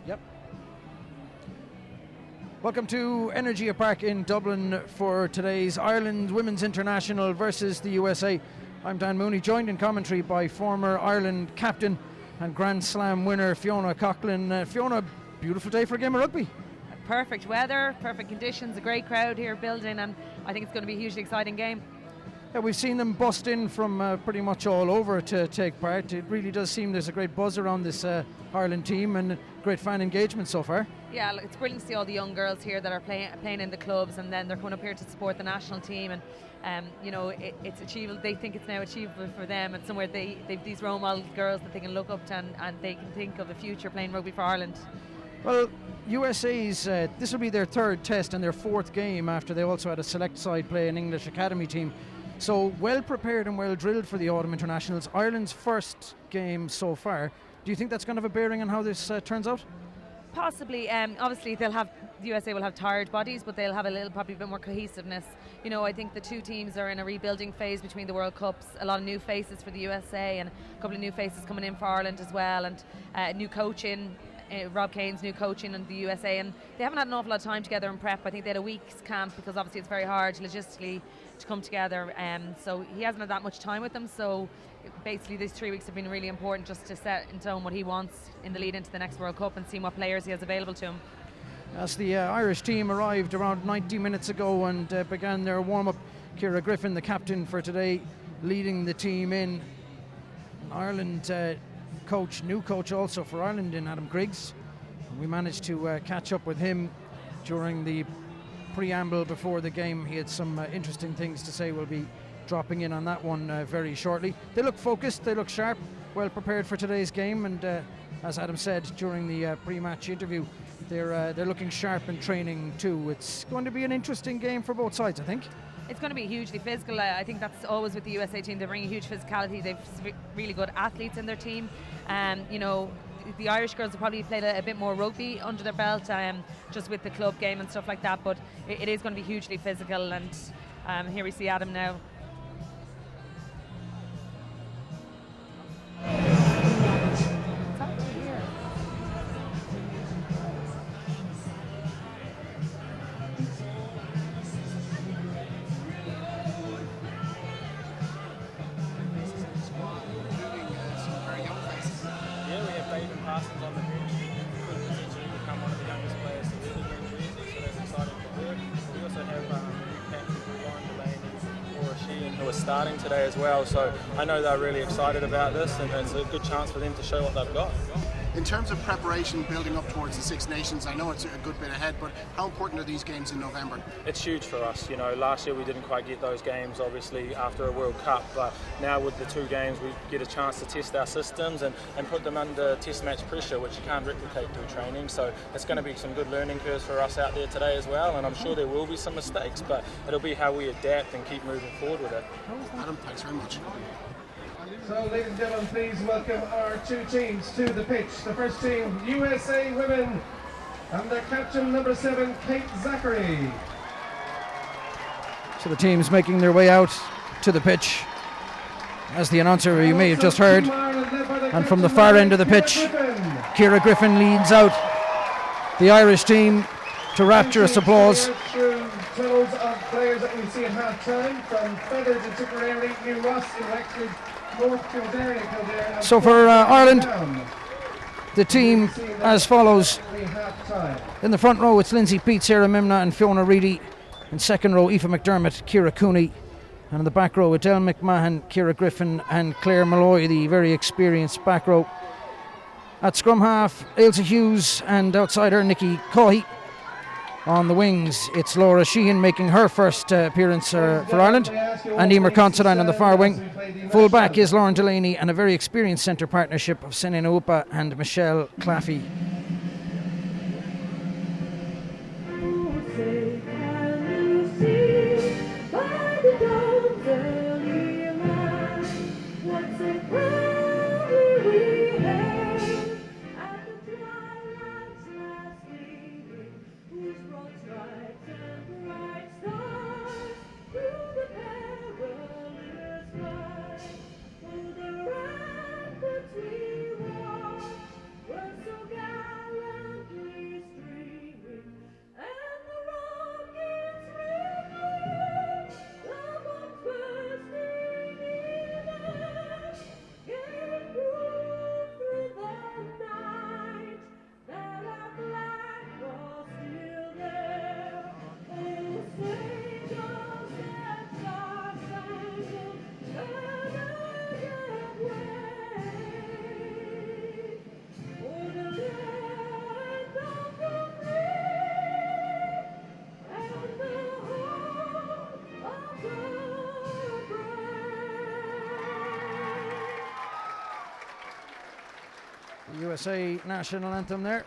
Yep. Welcome to Energia Park in Dublin for today's Ireland Women's International versus the USA. I'm Dan Mooney, joined in commentary by former Ireland captain and Grand Slam winner Fiona Coghlan. Fiona, beautiful day for a game of rugby. Perfect weather, perfect conditions, a great crowd here building, and I think it's going to be a hugely exciting game. Yeah, we've seen them bust in from pretty much all over to take part. It really does seem there's a great buzz around this Ireland team and great fan engagement so far. Yeah, look, it's brilliant to see all the young girls here that are playing in the clubs, and then they're coming up here to support the national team. And it's achievable. They think it's now achievable for them, and somewhere they've these role model girls that they can look up to, and they can think of the future playing rugby for Ireland. Well, USA's this will be their third test and their fourth game after they also had a select side play an English academy team. So well prepared and well drilled for the autumn internationals. Ireland's first game so far. Do you think that's going to have a bearing on how this turns out? Possibly. Obviously, the USA will have tired bodies, but they'll have probably a bit more cohesiveness. You know, I think the two teams are in a rebuilding phase between the World Cups. A lot of new faces for the USA and a couple of new faces coming in for Ireland as well, and new coaching. Rob Kane's new coaching in the USA, and they haven't had an awful lot of time together in prep. I think they had a week's camp because obviously it's very hard logistically to come together, so he hasn't had that much time with them. So basically these 3 weeks have been really important just to set in stone what he wants in the lead into the next World Cup and see what players he has available to him. As the Irish team arrived around 90 minutes ago and began their warm-up, Ciara Griffin, the captain for today, leading the team in. Ireland new coach also for Ireland in Adam Griggs. We managed to catch up with him during the preamble before the game. He had some interesting things to say. We'll be dropping in on that one very shortly. They look focused, they look sharp, well prepared for today's game, and as Adam said during the pre-match interview, they're looking sharp in training too. It's going to be an interesting game for both sides, I think. It's going to be hugely physical. I think that's always with the USA team. They bring a huge physicality. They've really good athletes in their team. The Irish girls have probably played a bit more rugby under their belt, just with the club game and stuff like that. But it is going to be hugely physical. And here we see Adam now. On the bench could potentially become one of the youngest players to wear the green jersey, so that's exciting for her. We also have new captains Lauren Delaney or Sheehan who are starting today as well, so I know they're really excited about this, and it's a good chance for them to show what they've got. In terms of preparation building up towards the Six Nations, I know it's a good bit ahead, but how important are these games in November? It's huge for us. You know, last year we didn't quite get those games, obviously, after a World Cup, but now with the two games we get a chance to test our systems and put them under test match pressure, which you can't replicate through training. So it's going to be some good learning curves for us out there today as well, and I'm sure there will be some mistakes, but it'll be how we adapt and keep moving forward with it. Adam, thanks very much. So, ladies and gentlemen, please welcome our two teams to the pitch. The first team, USA Women, and their captain, number 7, Kate Zachary. So the team's making their way out to the pitch. As the announcer you may have just heard, and from the far end of the pitch, Ciara Griffin leads out the Irish team to rapturous applause. Totals of players that we see at half-time, from Feather to Tipperary, New Ross in Wexford, North Kildare and Kildare. So for Ireland, the team as follows. In the front row it's Lindsay Peat, Sarah Mimna and Fiona Reedy. In second row Aoife McDermott, Ciara Cooney. And in the back row Adele McMahon, Ciara Griffin and Claire Malloy, the very experienced back row. At scrum half, Ailsa Hughes, and outside her Nikki Cohey. On the wings, it's Laura Sheehan making her first appearance for Ireland, and Emer Considine on the far wing. Full back is Lauren Delaney, and a very experienced centre partnership of Senina Upa and Michelle Claffey. USA national anthem there.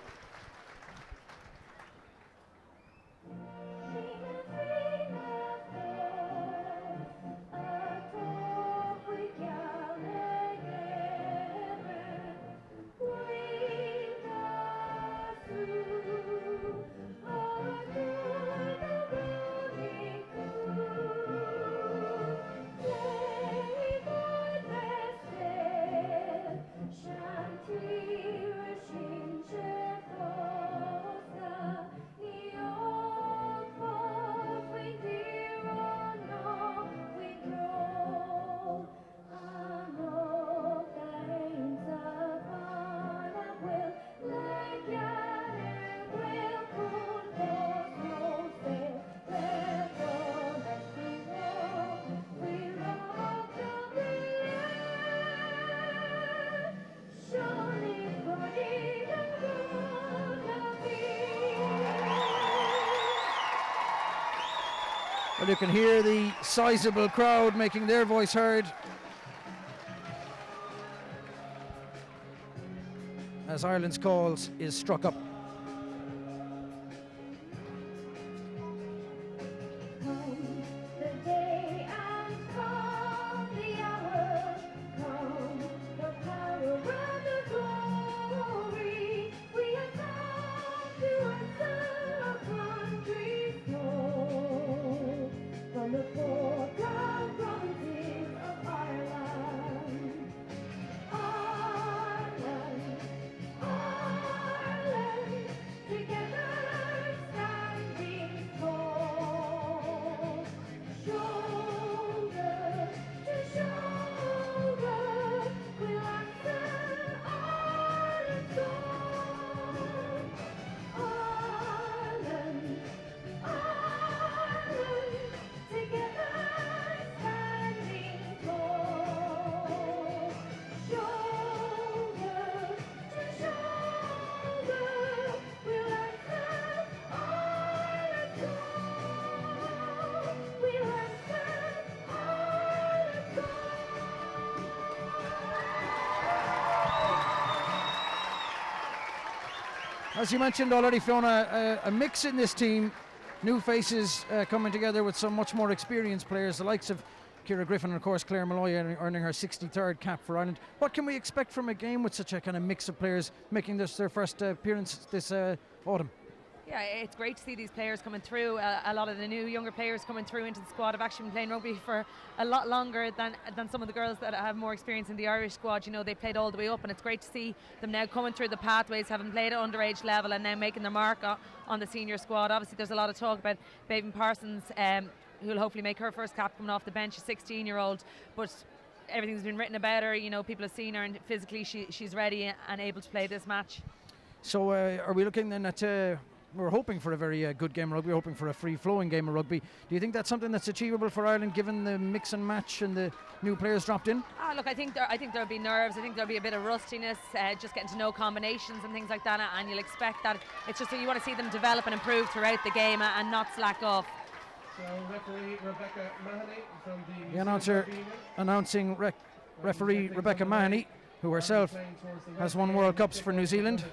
Well, you can hear the sizable crowd making their voice heard as Ireland's calls is struck up. As you mentioned already, Fiona, a mix in this team, new faces coming together with some much more experienced players, the likes of Ciara Griffin and of course Claire Malloy earning her 63rd cap for Ireland. What can we expect from a game with such a kind of mix of players making this their first appearance this autumn? Yeah, it's great to see these players coming through. A lot of the new younger players coming through into the squad have actually been playing rugby for a lot longer than some of the girls that have more experience in the Irish squad. You know, they played all the way up, and it's great to see them now coming through the pathways, having played at underage level and now making their mark on the senior squad. Obviously, there's a lot of talk about Bevan Parsons, who'll hopefully make her first cap coming off the bench, a 16-year-old, but everything's been written about her. You know, people have seen her, and physically she's ready and able to play this match. So are we looking then at we're hoping for a very good game of rugby, we're hoping for a free-flowing game of rugby. Do you think that's something that's achievable for Ireland given the mix and match and the new players dropped in? Look, I think there'll be nerves. I think there'll be a bit of rustiness, just getting to know combinations and things like that, and you'll expect that. It's just that you want to see them develop and improve throughout the game and not slack off. So referee Rebecca Mahoney from the announcer announcing referee Rebecca Mahoney, who herself has won World Cups for New Zealand.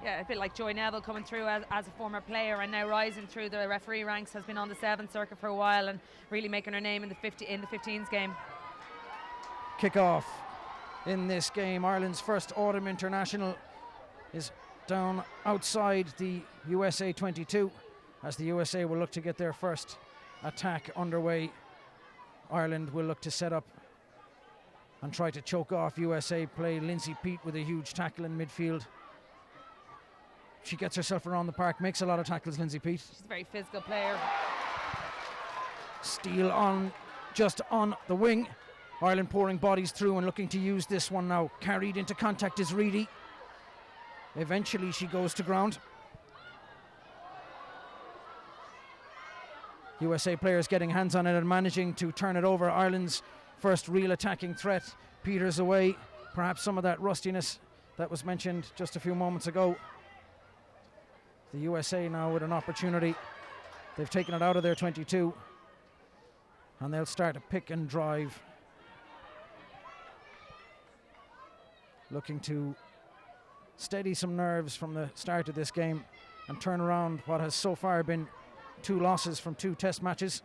Yeah, a bit like Joy Neville coming through as a former player and now rising through the referee ranks, has been on the 7th circuit for a while and really making her name in the 15s game. Kick-off in this game. Ireland's first autumn international is down outside the USA 22 as the USA will look to get their first attack underway. Ireland will look to set up and try to choke off USA play. Lindsay Peat with a huge tackle in midfield. She gets herself around the park, makes a lot of tackles, Lindsay Peat. She's a very physical player. Steele on, just on the wing. Ireland pouring bodies through and looking to use this one now. Carried into contact is Reedy. Eventually she goes to ground. USA players getting hands on it and managing to turn it over. Ireland's first real attacking threat peters away. Perhaps some of that rustiness that was mentioned just a few moments ago. The USA now with an opportunity. They've taken it out of their 22 and they'll start to pick and drive. looking to steady some nerves from the start of this game and turn around what has so far been 2 losses from 2 test matches.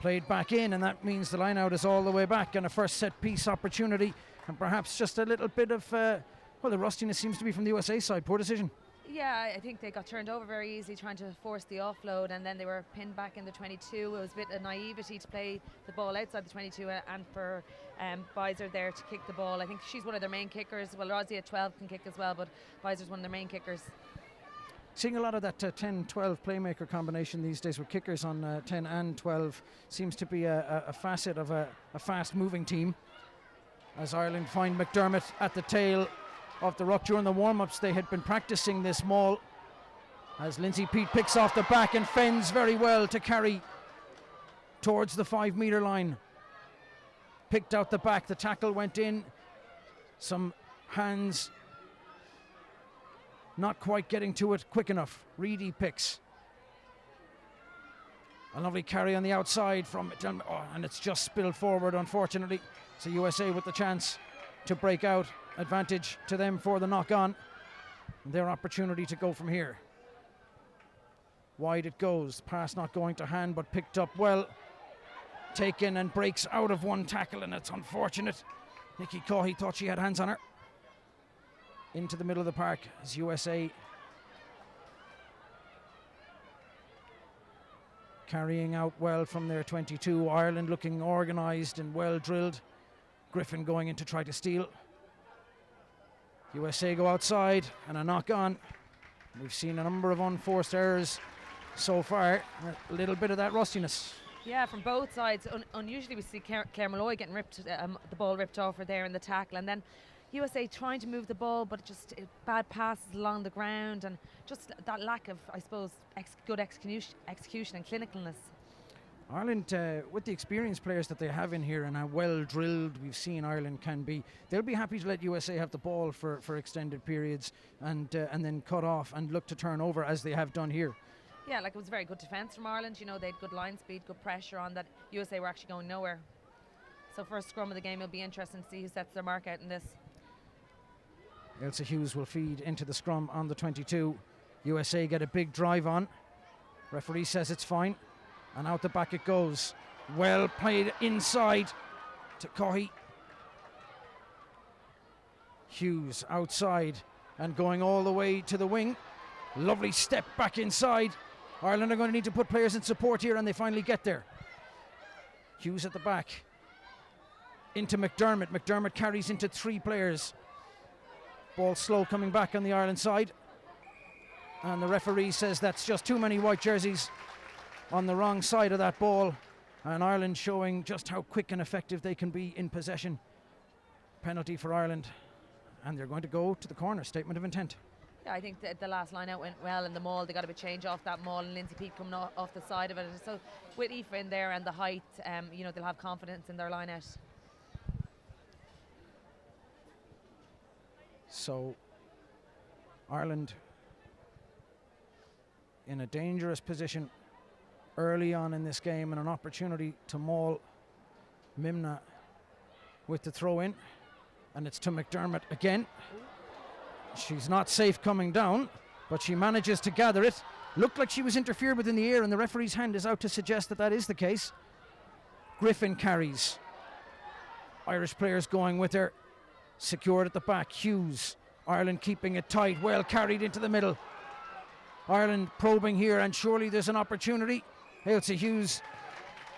Played back in, and that means the line out is all the way back, and a first set piece opportunity, and perhaps just a little bit of the rustiness seems to be from the USA side. Poor decision. Yeah, I think they got turned over very easily trying to force the offload, and then they were pinned back in the 22. It was a bit of naivety to play the ball outside the 22 and for Beiser there to kick the ball. I think she's one of their main kickers. Well, Rosie at 12 can kick as well, but Beiser's one of their main kickers. Seeing a lot of that 10-12 playmaker combination these days with kickers on 10 and 12 seems to be a facet of a fast-moving team. As Ireland find McDermott at the tail of the ruck during the warm-ups, they had been practicing this maul. As Lindsay Peat picks off the back and fends very well to carry towards the 5-metre line. Picked out the back, the tackle went in. Some hands not quite getting to it quick enough. Reedy picks. A lovely carry on the outside from and it's just spilled forward, unfortunately. So USA with the chance to break out. Advantage to them for the knock on. Their opportunity to go from here. Wide it goes. Pass not going to hand, but picked up well. Taken and breaks out of one tackle, and it's unfortunate. Nikki Coghlan thought she had hands on her. Into the middle of the park as USA carrying out well from their 22. Ireland looking organised and well drilled. Griffin going in to try to steal. USA go outside and a knock on. We've seen a number of unforced errors so far. A little bit of that rustiness. Yeah, from both sides. Unusually we see Claire Malloy getting ripped, the ball ripped off her there in the tackle, and then USA trying to move the ball, but just bad passes along the ground, and just that lack of, I suppose, good execution and clinicalness. Ireland, with the experienced players that they have in here and how well drilled we've seen Ireland can be, they'll be happy to let USA have the ball for extended periods and then cut off and look to turn over as they have done here. Yeah, like it was very good defence from Ireland. You know, they had good line speed, good pressure on that. USA were actually going nowhere. So first scrum of the game, it'll be interesting to see who sets their mark out in this. Ailsa Hughes will feed into the scrum on the 22. USA get a big drive on. Referee says it's fine. And out the back it goes. Well played inside to Coghlan. Hughes outside and going all the way to the wing. Lovely step back inside. Ireland are going to need to put players in support here, and they finally get there. Hughes at the back. Into McDermott. McDermott carries into 3 players. Ball slow coming back on the Ireland side. And the referee says that's just too many white jerseys on the wrong side of that ball, and Ireland showing just how quick and effective they can be in possession. Penalty for Ireland, and they're going to go to the corner. Statement of intent. Yeah, I think the last line out went well in the maul. They got a bit change off that maul, and Lindsay Peat coming off the side of it. So with Aoife in there and the height, you know, they'll have confidence in their line out. So Ireland in a dangerous position early on in this game, and an opportunity to maul Mimna with the throw in, and it's to McDermott again. She's not safe coming down, but she manages to gather it. Looked like she was interfered with in the air, and the referee's hand is out to suggest that that is the case. Griffin carries. Irish players going with her. Secured at the back. Hughes. Ireland keeping it tight. Well carried into the middle. Ireland probing here, and surely there's an opportunity. Ailsa Hughes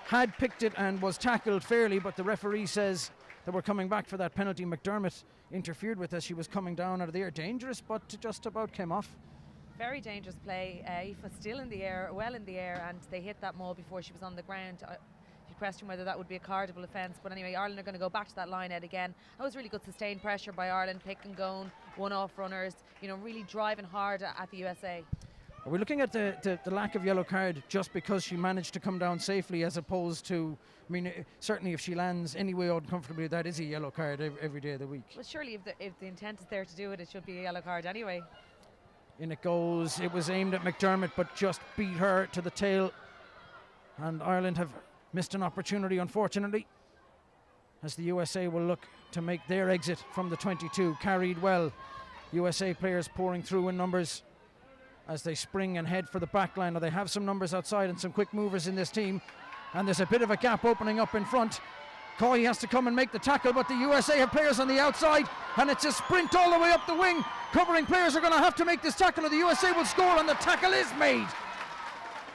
had picked it and was tackled fairly, but the referee says that we're coming back for that penalty. McDermott interfered with as she was coming down out of the air. Dangerous, but just about came off. Very dangerous play. Aoife was still in the air, well in the air, and they hit that maul before she was on the ground. You question whether that would be a cardable offence, but anyway, Ireland are going to go back to that line out again. That was really good sustained pressure by Ireland, pick and going, one-off runners, you know, really driving hard at the USA. Are we looking at the lack of yellow card just because she managed to come down safely, as opposed to, I mean, certainly if she lands anyway uncomfortably, that is a yellow card every day of the week. Well, surely if the intent is there to do it, it should be a yellow card anyway. In it goes. It was aimed at McDermott, but just beat her to the tail. And Ireland have missed an opportunity, unfortunately. as the USA will look to make their exit from the 22. Carried well. USA players pouring through in numbers as they spring and head for the back line. Now they have some numbers outside and some quick movers in this team, and there's a bit of a gap opening up in front. Coy has to come and make the tackle, but the USA have players on the outside, and it's a sprint all the way up the wing. Covering players are going to have to make this tackle, or the USA will score, and the tackle is made.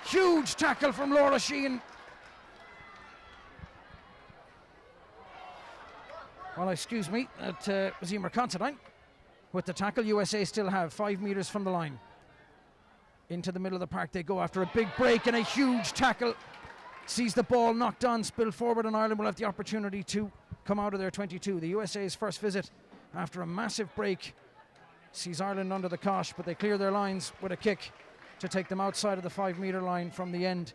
Huge tackle from Laura Sheehan. Well, excuse me, it was Emer Considine with the tackle. USA still have 5 metres from the line. Into the middle of the park they go after a big break and a huge tackle. Sees the ball knocked on, spilled forward, and Ireland will have the opportunity to come out of their 22. The USA's first visit after a massive break sees Ireland under the cosh, but they clear their lines with a kick to take them outside of the 5 metre line from the end.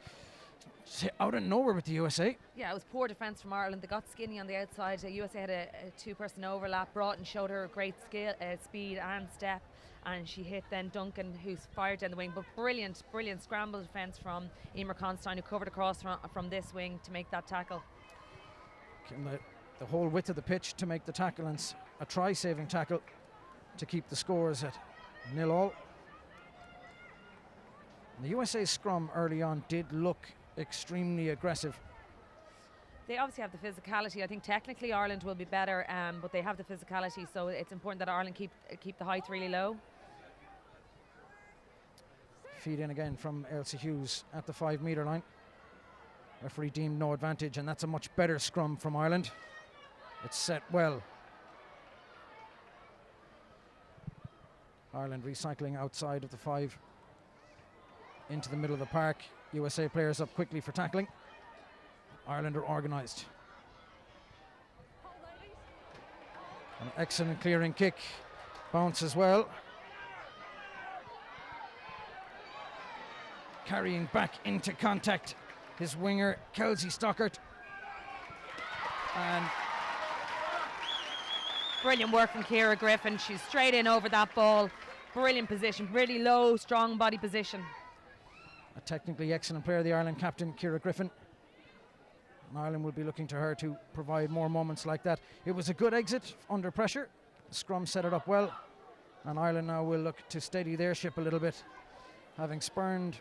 Out of nowhere with the USA. Yeah, it was poor defence from Ireland. They got skinny on the outside. USA had a 2-person overlap. Broughton showed her great skill, speed and step, and she hit then Duncan, who's fired down the wing. But brilliant scramble defence from Emer Considine, who covered across from this wing to make that tackle. The whole width of the pitch to make the tackle, and a try-saving tackle to keep the scores at 0-0. The USA scrum early on did look extremely aggressive. They obviously have the physicality. I think technically Ireland will be better, but they have the physicality, so it's important that Ireland keep the height really low. Feed in again from Ailsa Hughes at the 5 metre line. Referee deemed no advantage, and that's a much better scrum from Ireland. It's set well. Ireland recycling outside of the 5 into the middle of the park. USA players up quickly for tackling. Ireland are organised. An excellent clearing kick. Bounce as well. Carrying back into contact his winger, Kelsey Stockert. And brilliant work from Ciara Griffin. She's straight in over that ball. Brilliant position, really low, strong body position. A technically excellent player, the Ireland captain, Ciara Griffin. And Ireland will be looking to her to provide more moments like that. It was a good exit under pressure. Scrum set it up well. And Ireland now will look to steady their ship a little bit, having spurned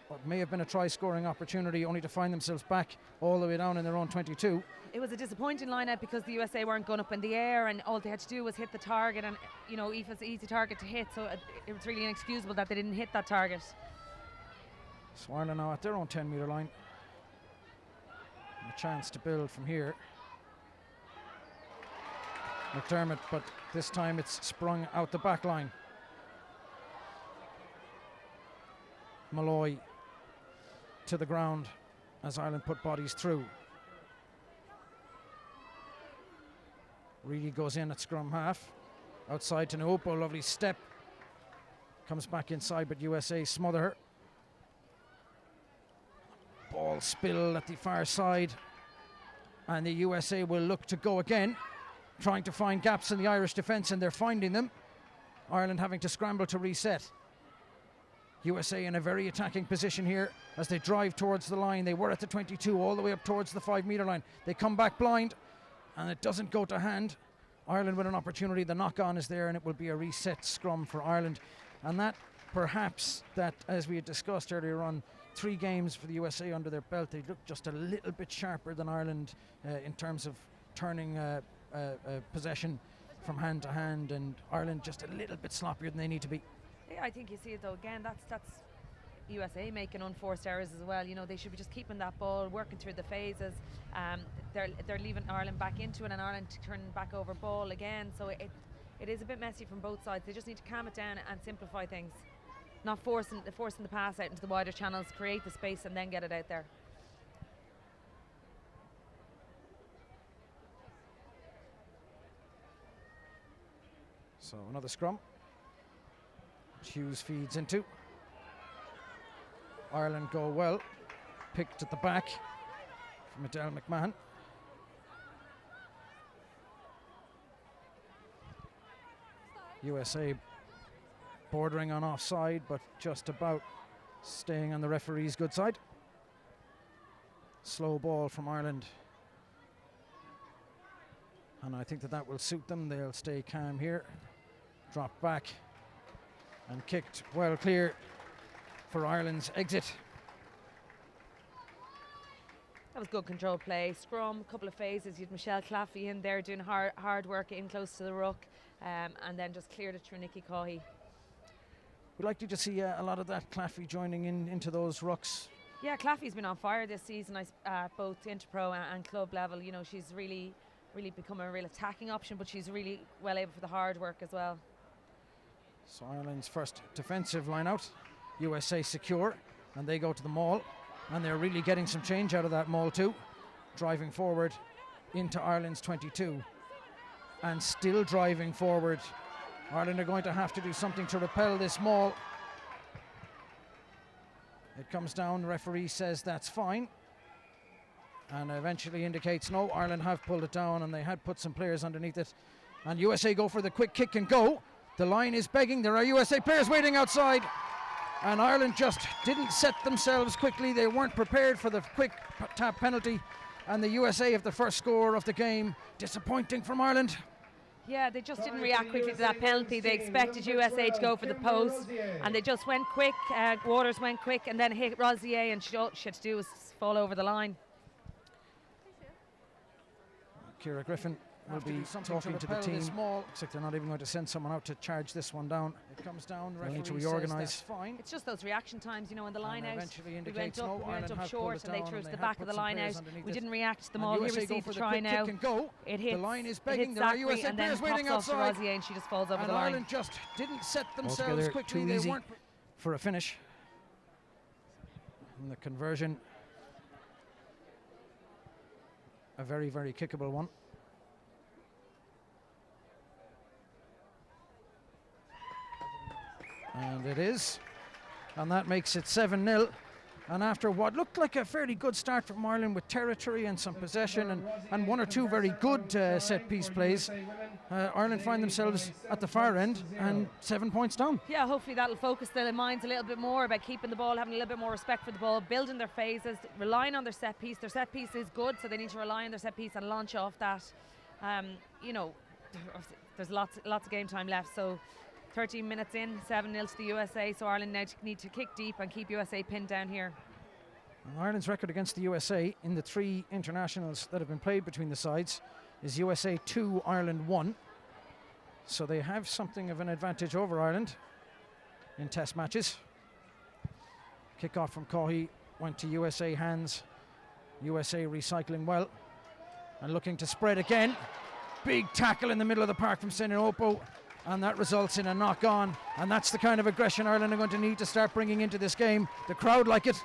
what may have been a try-scoring opportunity, only to find themselves back all the way down in their own 22. It was a disappointing lineup because the USA weren't going up in the air, and all they had to do was hit the target, and you know, Aoife's an easy target to hit, so it was really inexcusable that they didn't hit that target. So Ireland now at their own 10 metre line. And a chance to build from here. McDermott, but this time it's sprung out the back line. Malloy to the ground as Ireland put bodies through. Reedy goes in at scrum half. Outside to Noopo, lovely step. Comes back inside, but USA smother her. Ball spill at the far side, and the USA will look to go again, trying to find gaps in the Irish defence, and they're finding them. Ireland having to scramble to reset. USA in a very attacking position here as they drive towards the line. They were at the 22 all the way up towards the 5 metre line. They come back blind, and it doesn't go to hand. Ireland with an opportunity. The knock-on is there, and it will be a reset scrum for Ireland. And that, perhaps, that as we had discussed earlier on, 3 games for the USA under their belt, they look just a little bit sharper than Ireland in terms of turning possession from hand to hand, and Ireland just a little bit sloppier than they need to be. Yeah, I think you see it though again. That's USA making unforced errors as well. You know, they should be just keeping that ball, working through the phases. They're leaving Ireland back into it, and Ireland turning back over ball again. So it is a bit messy from both sides. They just need to calm it down and simplify things, not forcing the pass out into the wider channels, create the space, and then get it out there. So another scrum. Hughes feeds into. Ireland go well. Picked at the back from Adele McMahon. USA bordering on offside, but just about staying on the referee's good side. Slow ball from Ireland. And I think that will suit them. They'll stay calm here. Drop back and kicked well clear for Ireland's exit. That was good control play. Scrum, a couple of phases. You had Michelle Claffey in there doing hard work in close to the ruck, and then just cleared it through Nicky Coghlan. We'd like to see a lot of that Claffey joining into those rucks. Yeah, Claffey's been on fire this season, both interpro and club level. You know, she's really become a real attacking option, but she's really well able for the hard work as well. So Ireland's first defensive line out. USA secure, and they go to the maul. And they're really getting some change out of that maul too. Driving forward into Ireland's 22. And still driving forward. Ireland are going to have to do something to repel this maul. It comes down, the referee says that's fine. And eventually indicates no, Ireland have pulled it down and they had put some players underneath it. And USA go for the quick kick and go. The line is begging, there are USA players waiting outside. And Ireland just didn't set themselves quickly. They weren't prepared for the quick tap penalty. And the USA have the first score of the game. Disappointing from Ireland. Yeah, they just didn't react quickly to that penalty. They expected USA to go for the post, and they just went quick. Waters went quick and then hit Rosier, and all she had to do was fall over the line. Ciara Griffin will be talking to the team. Looks like they're not even going to send someone out to charge this one down. It comes down, the referee to reorganise. It's just those reaction times, you know, in the line out. We went no, up short and they threw it to the back of the line out. We didn't react to them all. Here we see the try now. It hits, the line is begging, there are USA and then pops off to Rosier and she just falls over the line. Ireland just didn't set themselves quickly. They weren't for a finish. And the conversion, a very, very kickable one. And it is, and that makes it 7-0. And after what looked like a fairly good start from Ireland with territory and some possession and one or two very good set-piece plays, Ireland find themselves at the far end and 7 points down. Yeah, hopefully that'll focus their minds a little bit more about keeping the ball, having a little bit more respect for the ball, building their phases, relying on their set-piece. Their set-piece is good, so they need to rely on their set-piece and launch off that. You know, there's lots of game time left, so 13 minutes in, 7-0 to the USA, so Ireland now need to kick deep and keep USA pinned down here. And Ireland's record against the USA in the 3 internationals that have been played between the sides is USA 2, Ireland 1. So they have something of an advantage over Ireland in test matches. Kick-off from Coghlan went to USA hands. USA recycling well and looking to spread again. Big tackle in the middle of the park from Seniopo. And that results in a knock-on, and that's the kind of aggression Ireland are going to need to start bringing into this game. The crowd like it,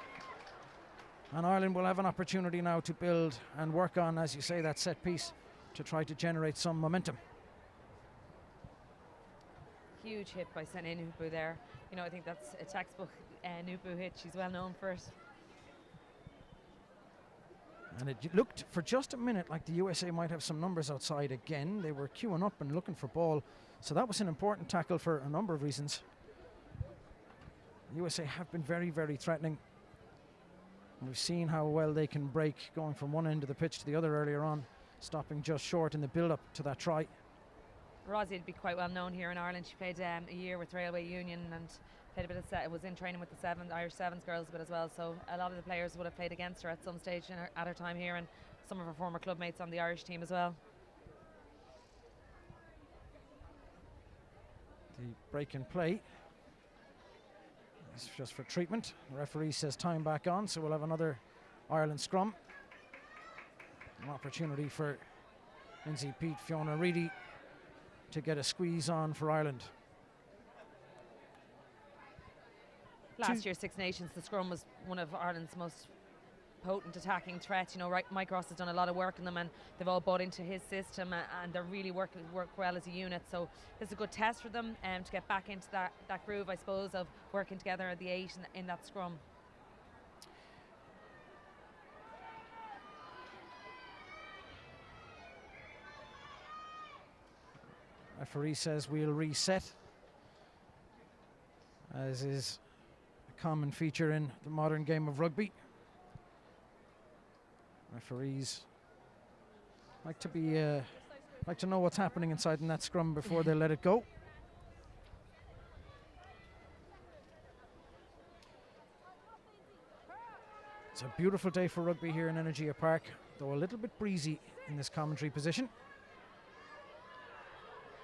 and Ireland will have an opportunity now to build and work on, as you say, that set piece to try to generate some momentum. Huge hit by Seniopo there. You know, I think that's a textbook Nupu hit. She's well known for it. And it looked for just a minute like the USA might have some numbers outside again. They were queuing up and looking for ball. So that was an important tackle for a number of reasons. The USA have been very, very threatening. And we've seen how well they can break going from one end of the pitch to the other earlier on, stopping just short in the build-up to that try. Rosie would be quite well known here in Ireland. She played a year with Railway Union and played a bit of was in training with the Irish Sevens girls a bit as well. So a lot of the players would have played against her at some stage at her time here, and some of her former club mates on the Irish team as well. The break and play is just for treatment. The referee says time back on, so we'll have another Ireland scrum. An opportunity for Lindsay Peat, Fiona Reedy to get a squeeze on for Ireland. Last year, Six Nations, the scrum was one of Ireland's most potent attacking threats. You know, Mike Ross has done a lot of work on them, and they've all bought into his system, and they're really work well as a unit. So it's a good test for them to get back into that groove, I suppose, of working together at the 8 in that scrum. Referee says we'll reset, as is a common feature in the modern game of rugby. Referees like to be Like to know what's happening inside in that scrum before they let it go. It's a beautiful day for rugby here in Energia Park, though a little bit breezy in this commentary position.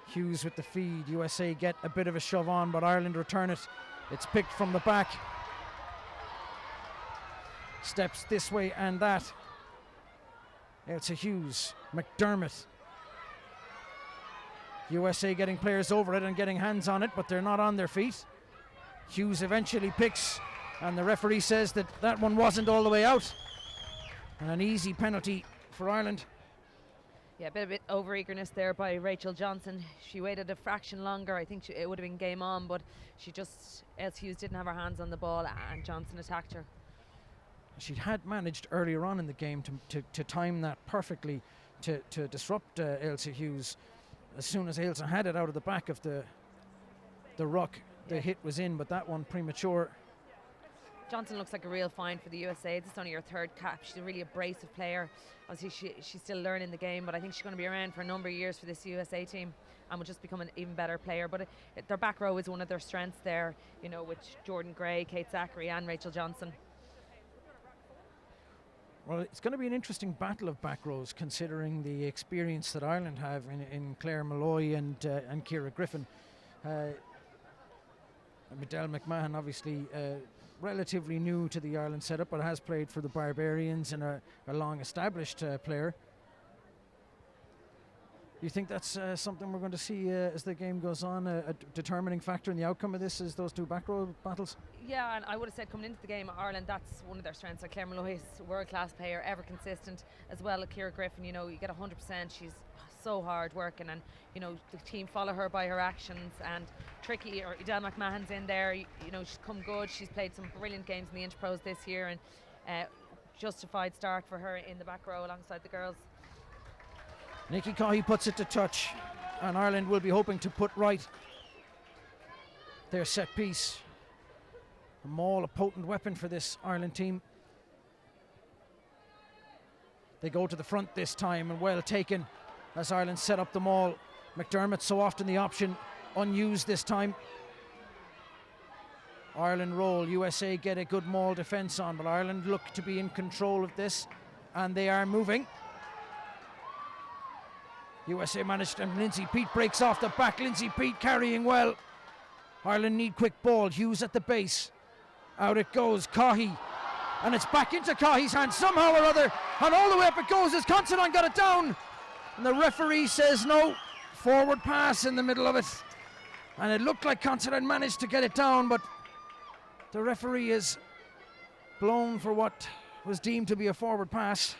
Hughes with the feed. USA get a bit of a shove on, but Ireland return it. It's picked from the back. Steps this way and that. It's a Hughes. McDermott. USA getting players over it and getting hands on it, but they're not on their feet. Hughes eventually picks, and the referee says that that one wasn't all the way out. And an easy penalty for Ireland. Yeah, a bit over eagerness there by Rachel Johnson. She waited a fraction longer. I think it would have been game on, but Els Hughes didn't have her hands on the ball, and Johnson attacked her. She had managed earlier on in the game to time that perfectly to disrupt Ailsa Hughes. As soon as Ailsa had it out of the back of the ruck, the hit was in, but that one premature. Johnson looks like a real find for the USA. This is only her third cap. She's a really abrasive player. Obviously, she's still learning the game, but I think she's going to be around for a number of years for this USA team and will just become an even better player. But their back row is one of their strengths there, you know, with Jordan Gray, Kate Zachary and Rachel Johnson. Well, it's going to be an interesting battle of back rows, considering the experience that Ireland have in Claire Malloy and Ciara Griffin. Midel McMahon, obviously relatively new to the Ireland setup, but has played for the Barbarians and a long-established player. You think that's something we're going to see as the game goes on, a determining factor in the outcome of this is those two back row battles? Yeah, and I would have said coming into the game, Ireland, that's one of their strengths. Like Claire Malloy is a world-class player, ever consistent, as well as Ciara Griffin. You know, you get 100%. She's so hard working, and you know the team follow her by her actions. And Tricky or Edel McMahon's in there. You know, she's come good. She's played some brilliant games in the Inch Pros this year, and justified start for her in the back row alongside the girls. Nikki Coghlan puts it to touch, and Ireland will be hoping to put right their set piece. A maul, a potent weapon for this Ireland team. They go to the front this time, and well taken as Ireland set up the maul. McDermott so often the option, unused this time. Ireland roll, USA get a good maul defence on, but Ireland look to be in control of this, and they are moving. USA managed, and Lindsay Peat breaks off the back. Lindsay Peat carrying well. Ireland need quick ball. Hughes at the base. Out it goes. Coghlan. And it's back into Coghlan's hands somehow or other. And all the way up it goes as Considine got it down. And the referee says no. Forward pass in the middle of it. And it looked like Considine managed to get it down, but the referee is blown for what was deemed to be a forward pass.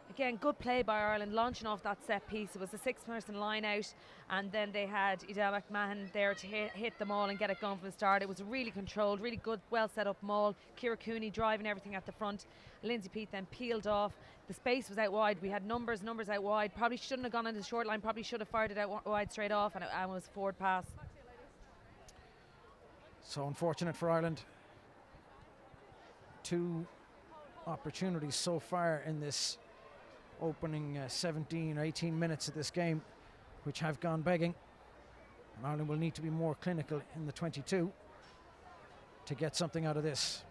Again, good play by Ireland, launching off that set piece. It was a six-person line out, and then they had Edel McMahon there to hit the maul and get it going from the start. It was a really controlled, really good, well set up maul. Ciara Cooney driving everything at the front. Lindsay Peat then peeled off. The space was out wide. We had numbers out wide. Probably shouldn't have gone into the short line. Probably should have fired it out wide straight off, and it was a forward pass. So unfortunate for Ireland. Two opportunities so far in this opening 17 or 18 minutes of this game, which have gone begging. And Ireland will need to be more clinical in the 22 to get something out of this.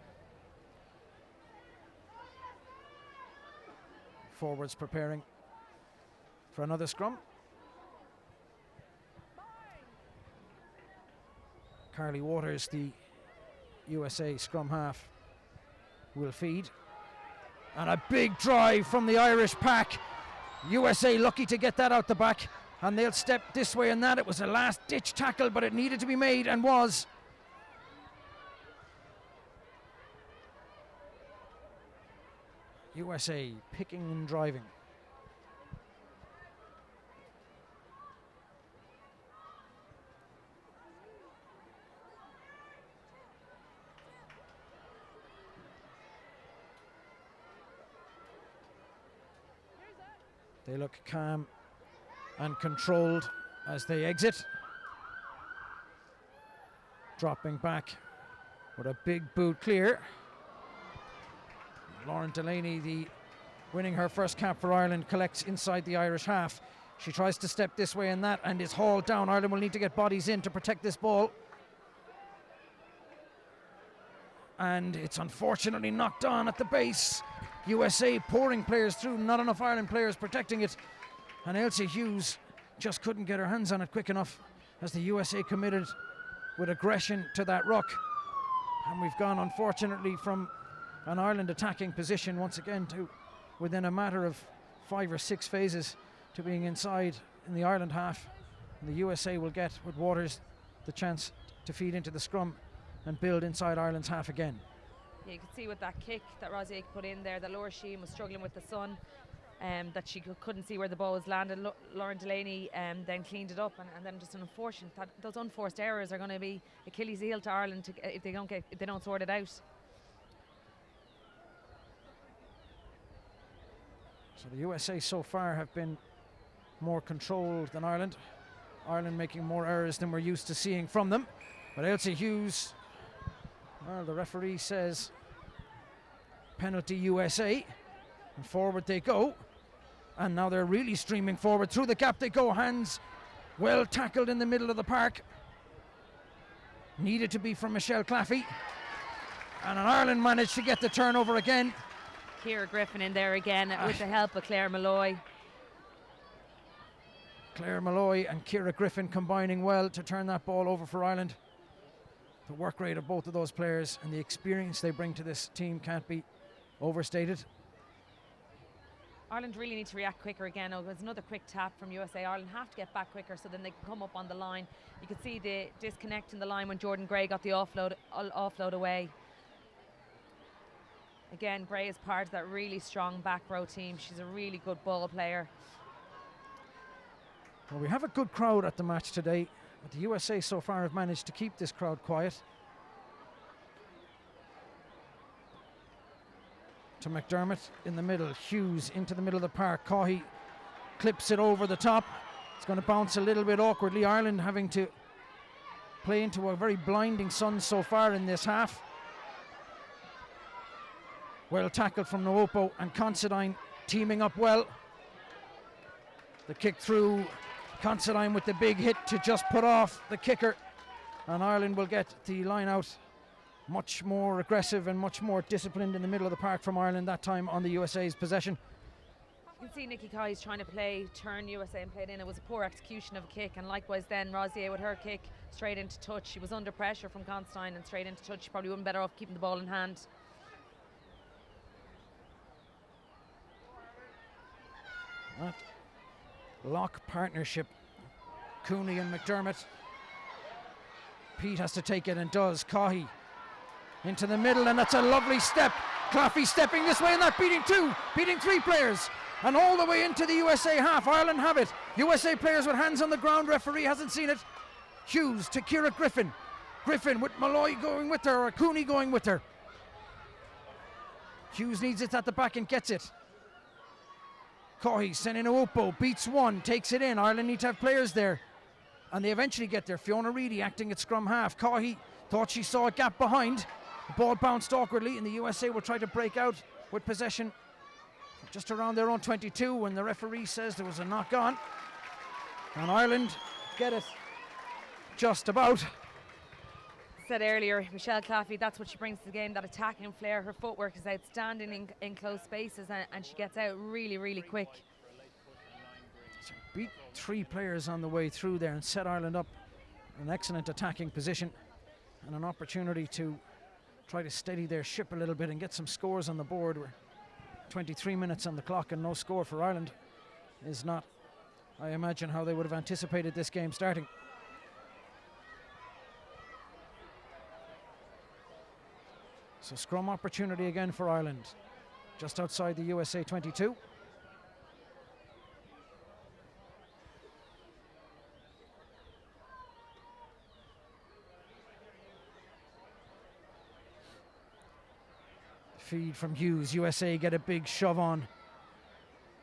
Forwards preparing for another scrum. Carly Waters, the USA scrum half, will feed. And a big drive from the Irish pack. USA lucky to get that out the back. And they'll step this way and that. It was a last ditch tackle, but it needed to be made and was. USA picking and driving. They look calm and controlled as they exit. Dropping back with a big boot clear. Lauren Delaney, winning her first cap for Ireland, collects inside the Irish half. She tries to step this way and that and is hauled down. Ireland will need to get bodies in to protect this ball. And it's unfortunately knocked on at the base. USA pouring players through, not enough Ireland players protecting it. And Elsie Hughes just couldn't get her hands on it quick enough as the USA committed with aggression to that ruck. And we've gone, unfortunately, from an Ireland attacking position once again to within a matter of 5 or 6 phases to being inside in the Ireland half. And the USA will get, with Waters, the chance to feed into the scrum and build inside Ireland's half again. Yeah, you could see with that kick that Rosie put in there that Laura Sheehan was struggling with the sun, that she couldn't see where the ball was landed. Lauren Delaney then cleaned it up, and then just an unfortunate that those unforced errors are going to be Achilles' heel to Ireland if they don't sort it out. So the USA so far have been more controlled than Ireland. Ireland making more errors than we're used to seeing from them. But Elsie Hughes, well, the referee says penalty USA, and forward they go. And now they're really streaming forward. Through the gap they go, hands well tackled in the middle of the park. Needed to be from Michelle Claffey. And Ireland managed to get the turnover again. Ciara Griffin in there again with the help of Claire Malloy. Claire Malloy and Ciara Griffin combining well to turn that ball over for Ireland. The work rate of both of those players and the experience they bring to this team can't be overstated. Ireland really need to react quicker again. Oh, there's another quick tap from USA. Ireland have to get back quicker so then they can come up on the line. You could see the disconnect in the line when Jordan Gray got the offload away. Again, Gray is part of that really strong back row team. She's a really good ball player. Well, we have a good crowd at the match today, but the USA so far have managed to keep this crowd quiet. To McDermott in the middle, Hughes into the middle of the park. Coghlan clips it over the top. It's going to bounce a little bit awkwardly. Ireland having to play into a very blinding sun so far in this half. Well tackled from Nwopo, and Considine teaming up well. The kick through, Considine with the big hit to just put off the kicker, and Ireland will get the line out. Much more aggressive and much more disciplined in the middle of the park from Ireland, that time on the USA's possession. You can see Nikki Coy's trying to turn USA and play it in. It was a poor execution of a kick, and likewise then Rosier with her kick straight into touch. She was under pressure from Considine and straight into touch. She probably wouldn't be better off keeping the ball in hand. That lock partnership, Cooney and McDermott. Pete has to take it and does. Coghlan into the middle, and that's a lovely step. Claffey stepping this way and that, beating 3 players, and all the way into the USA half. Ireland have it. USA players with hands on the ground. Referee hasn't seen it. Hughes to Ciara Griffin. Griffin with Malloy going with her, or Cooney going with her. Hughes needs it at the back and gets it. Coghlan sending Nwopo, beats 1, takes it in. Ireland need to have players there, and they eventually get there. Fiona Reedy acting at scrum half. Coghlan thought she saw a gap behind. The ball bounced awkwardly, and the USA will try to break out with possession just around their own 22 when the referee says there was a knock on. And Ireland get it just about. Said earlier, Michelle Claffey, that's what she brings to the game, that attacking flair. Her footwork is outstanding in close spaces, and she gets out really, really quick. So beat 3 players on the way through there and set Ireland up in an excellent attacking position, and an opportunity to try to steady their ship a little bit and get some scores on the board. We're 23 minutes on the clock and no score for Ireland is not, I imagine, how they would have anticipated this game starting. So scrum opportunity again for Ireland, just outside the USA 22. Feed from Hughes. USA get a big shove on,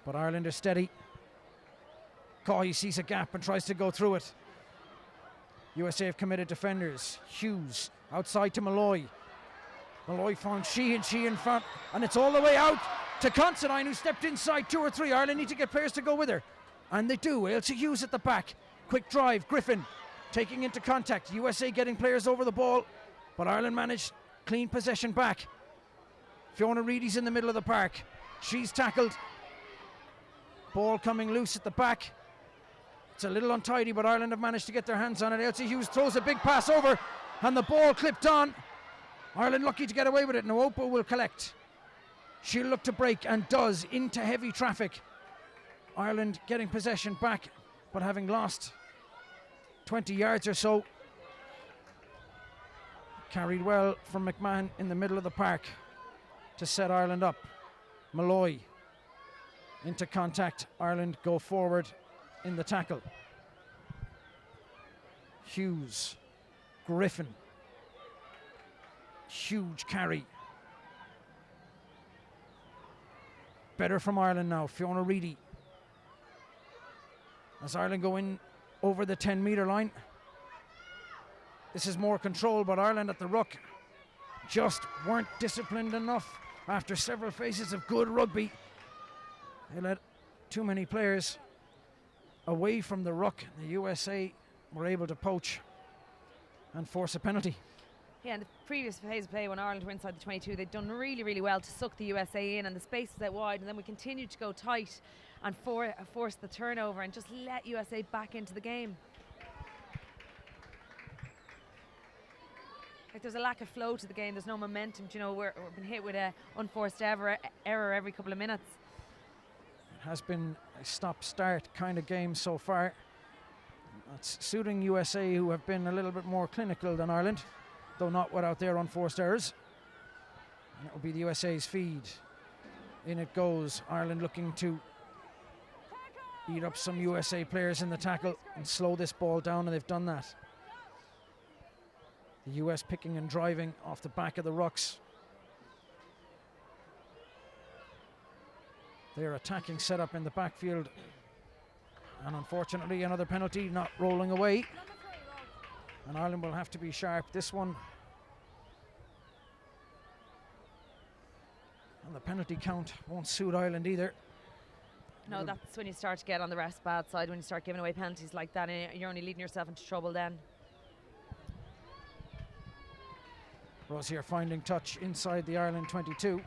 but Ireland are steady. Coghlan sees a gap and tries to go through it. USA have committed defenders. Hughes outside to Malloy. Malloy found Sheehan front, and it's all the way out to Considine, who stepped inside 2 or 3. Ireland need to get players to go with her. And they do. Ailsa Hughes at the back. Quick drive. Griffin taking into contact. USA getting players over the ball, but Ireland managed clean possession back. Fiona Reedy's in the middle of the park. She's tackled. Ball coming loose at the back. It's a little untidy, but Ireland have managed to get their hands on it. Ailsa Hughes throws a big pass over, and the ball clipped on. Ireland lucky to get away with it. Noopa will collect. She'll look to break, and does, into heavy traffic. Ireland getting possession back, but having lost 20 yards or so. Carried well from McMahon in the middle of the park to set Ireland up. Malloy into contact. Ireland go forward in the tackle. Hughes, Griffin, huge carry. Better from Ireland now. Fiona Reedy. As Ireland go in over the 10-metre line. This is more control, but Ireland at the ruck just weren't disciplined enough after several phases of good rugby. They let too many players away from the ruck. The USA were able to poach and force a penalty. Yeah, in the previous phase of play when Ireland were inside the 22, they'd done really, really well to suck the USA in, and the space was out wide, and then we continued to go tight and force the turnover and just let USA back into the game. Like, there's a lack of flow to the game. There's no momentum. You know, we've been hit with an unforced error every couple of minutes. It has been a stop-start kind of game so far. That's suiting USA, who have been a little bit more clinical than Ireland, though not without their unforced errors. And it will be the USA's feed. In it goes. Ireland looking to eat up some USA players in the tackle and slow this ball down, and they've done that. The US picking and driving off the back of the rucks. Their attacking setup in the backfield, and unfortunately another penalty not rolling away, and Ireland will have to be sharp this one. And the penalty count won't suit Ireland either. No, that's when you start to get on the ref's bad side, when you start giving away penalties like that, and you're only leading yourself into trouble then. Rosier finding touch inside the Ireland 22.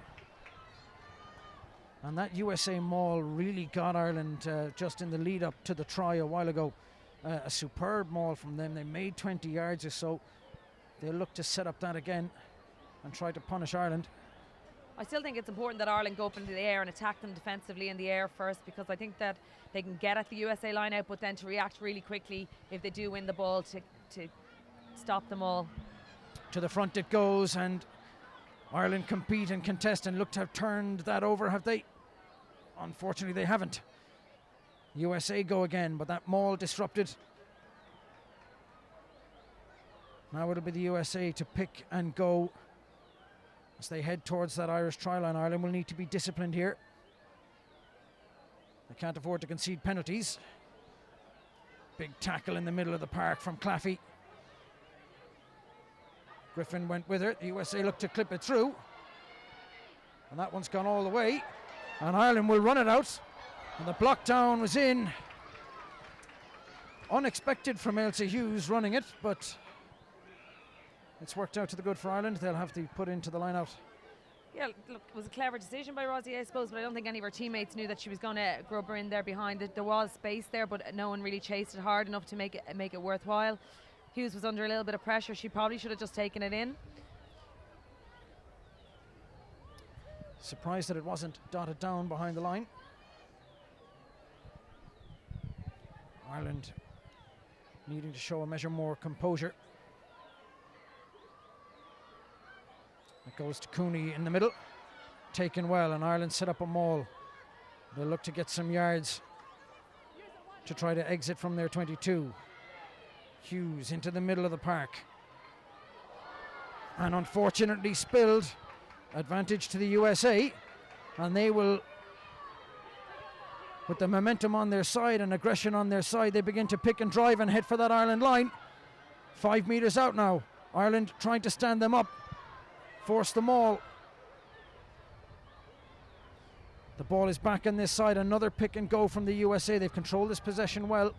And that USA maul really got Ireland just in the lead up to the try a while ago. A superb maul from them. They made 20 yards or so. They'll look to set up that again and try to punish Ireland. I still think it's important that Ireland go up into the air and attack them defensively in the air first, because I think that they can get at the USA line out, but then to react really quickly if they do win the ball to stop them all. To the front it goes, and Ireland compete and contest and look to have turned that over, have they? Unfortunately they haven't. USA go again, but that maul disrupted. Now it'll be the USA to pick and go as they head towards that Irish try line. Ireland will need to be disciplined here. They can't afford to concede penalties. Big tackle in the middle of the park from Claffey. Griffin went with her. The USA looked to clip it through, and that one's gone all the way, and Ireland will run it out, and the block down was in. Unexpected from Ailsa Hughes running it, but it's worked out to the good for Ireland. They'll have to put into the line out. Yeah, look, it was a clever decision by Rosie, I suppose, but I don't think any of her teammates knew that she was going to grub her in there behind it. There was space there, but no one really chased it hard enough to make it worthwhile. Hughes was under a little bit of pressure. She probably should have just taken it in. Surprised that it wasn't dotted down behind the line. Ireland needing to show a measure more composure. It goes to Cooney in the middle. Taken well, and Ireland set up a maul. They'll look to get some yards to try to exit from their 22. Hughes into the middle of the park, and unfortunately spilled. Advantage to the USA, and they will, with the momentum on their side and aggression on their side, they begin to pick and drive and head for that Ireland line. 5 metres out now. Ireland trying to stand them up, force them all. The ball is back on this side. Another pick and go from the USA. They've controlled this possession well.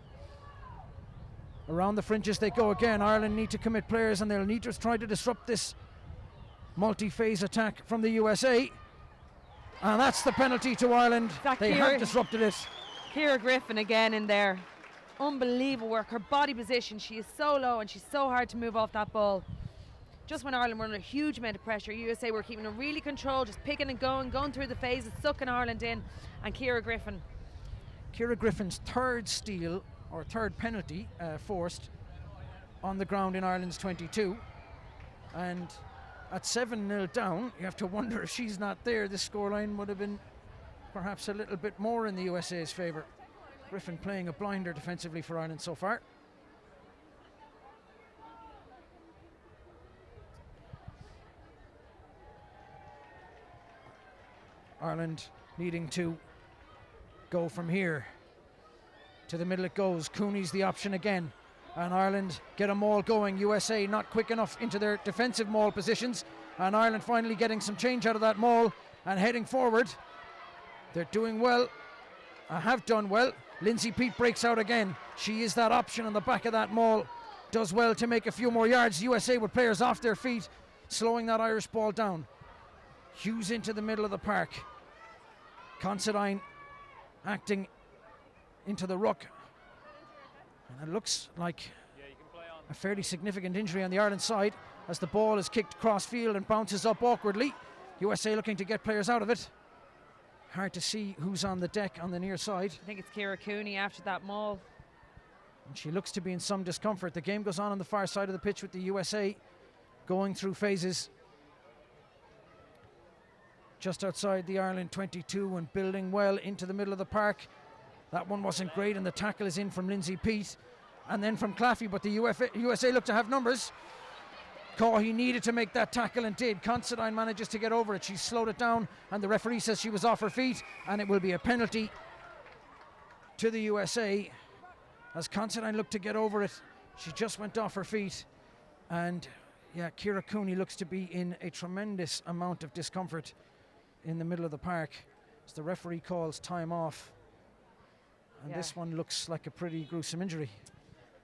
Around the fringes they go again. Ireland need to commit players, and they'll need to try to disrupt this multi-phase attack from the USA. And that's the penalty to Ireland. They have disrupted it. Ciara Griffin again in there. Unbelievable work. Her body position, she is so low and she's so hard to move off that ball. Just when Ireland were under a huge amount of pressure, USA were keeping it really controlled, just picking and going through the phases, sucking Ireland in. And Ciara Griffin's third steal, or third penalty, forced on the ground in Ireland's 22. And at 7-0 down, you have to wonder if she's not there, this scoreline would have been perhaps a little bit more in the USA's favour. Griffin playing a blinder defensively for Ireland so far. Ireland needing to go from here. To the middle it goes. Cooney's the option again. And Ireland get a maul going. USA not quick enough into their defensive maul positions. And Ireland finally getting some change out of that maul and heading forward. They're doing well. Have done well. Lindsay Peat breaks out again. She is that option on the back of that maul. Does well to make a few more yards. USA with players off their feet, slowing that Irish ball down. Hughes into the middle of the park. Considine acting into the ruck. And it looks like a fairly significant injury on the Ireland side as the ball is kicked cross field and bounces up awkwardly. USA looking to get players out of it. Hard to see who's on the deck on the near side. I think it's Ciara Cooney after that maul. And she looks to be in some discomfort. The game goes on the far side of the pitch with the USA going through phases. Just outside the Ireland 22 and building well into the middle of the park. That one wasn't great, and the tackle is in from Lindsay Peat and then from Claffey, but the USA look to have numbers. He needed to make that tackle and did. Considine manages to get over it. She slowed it down and the referee says she was off her feet, and it will be a penalty to the USA as Considine looked to get over it. She just went off her feet, and yeah, Ciara Cooney looks to be in a tremendous amount of discomfort in the middle of the park as the referee calls time off, and this one looks like a pretty gruesome injury.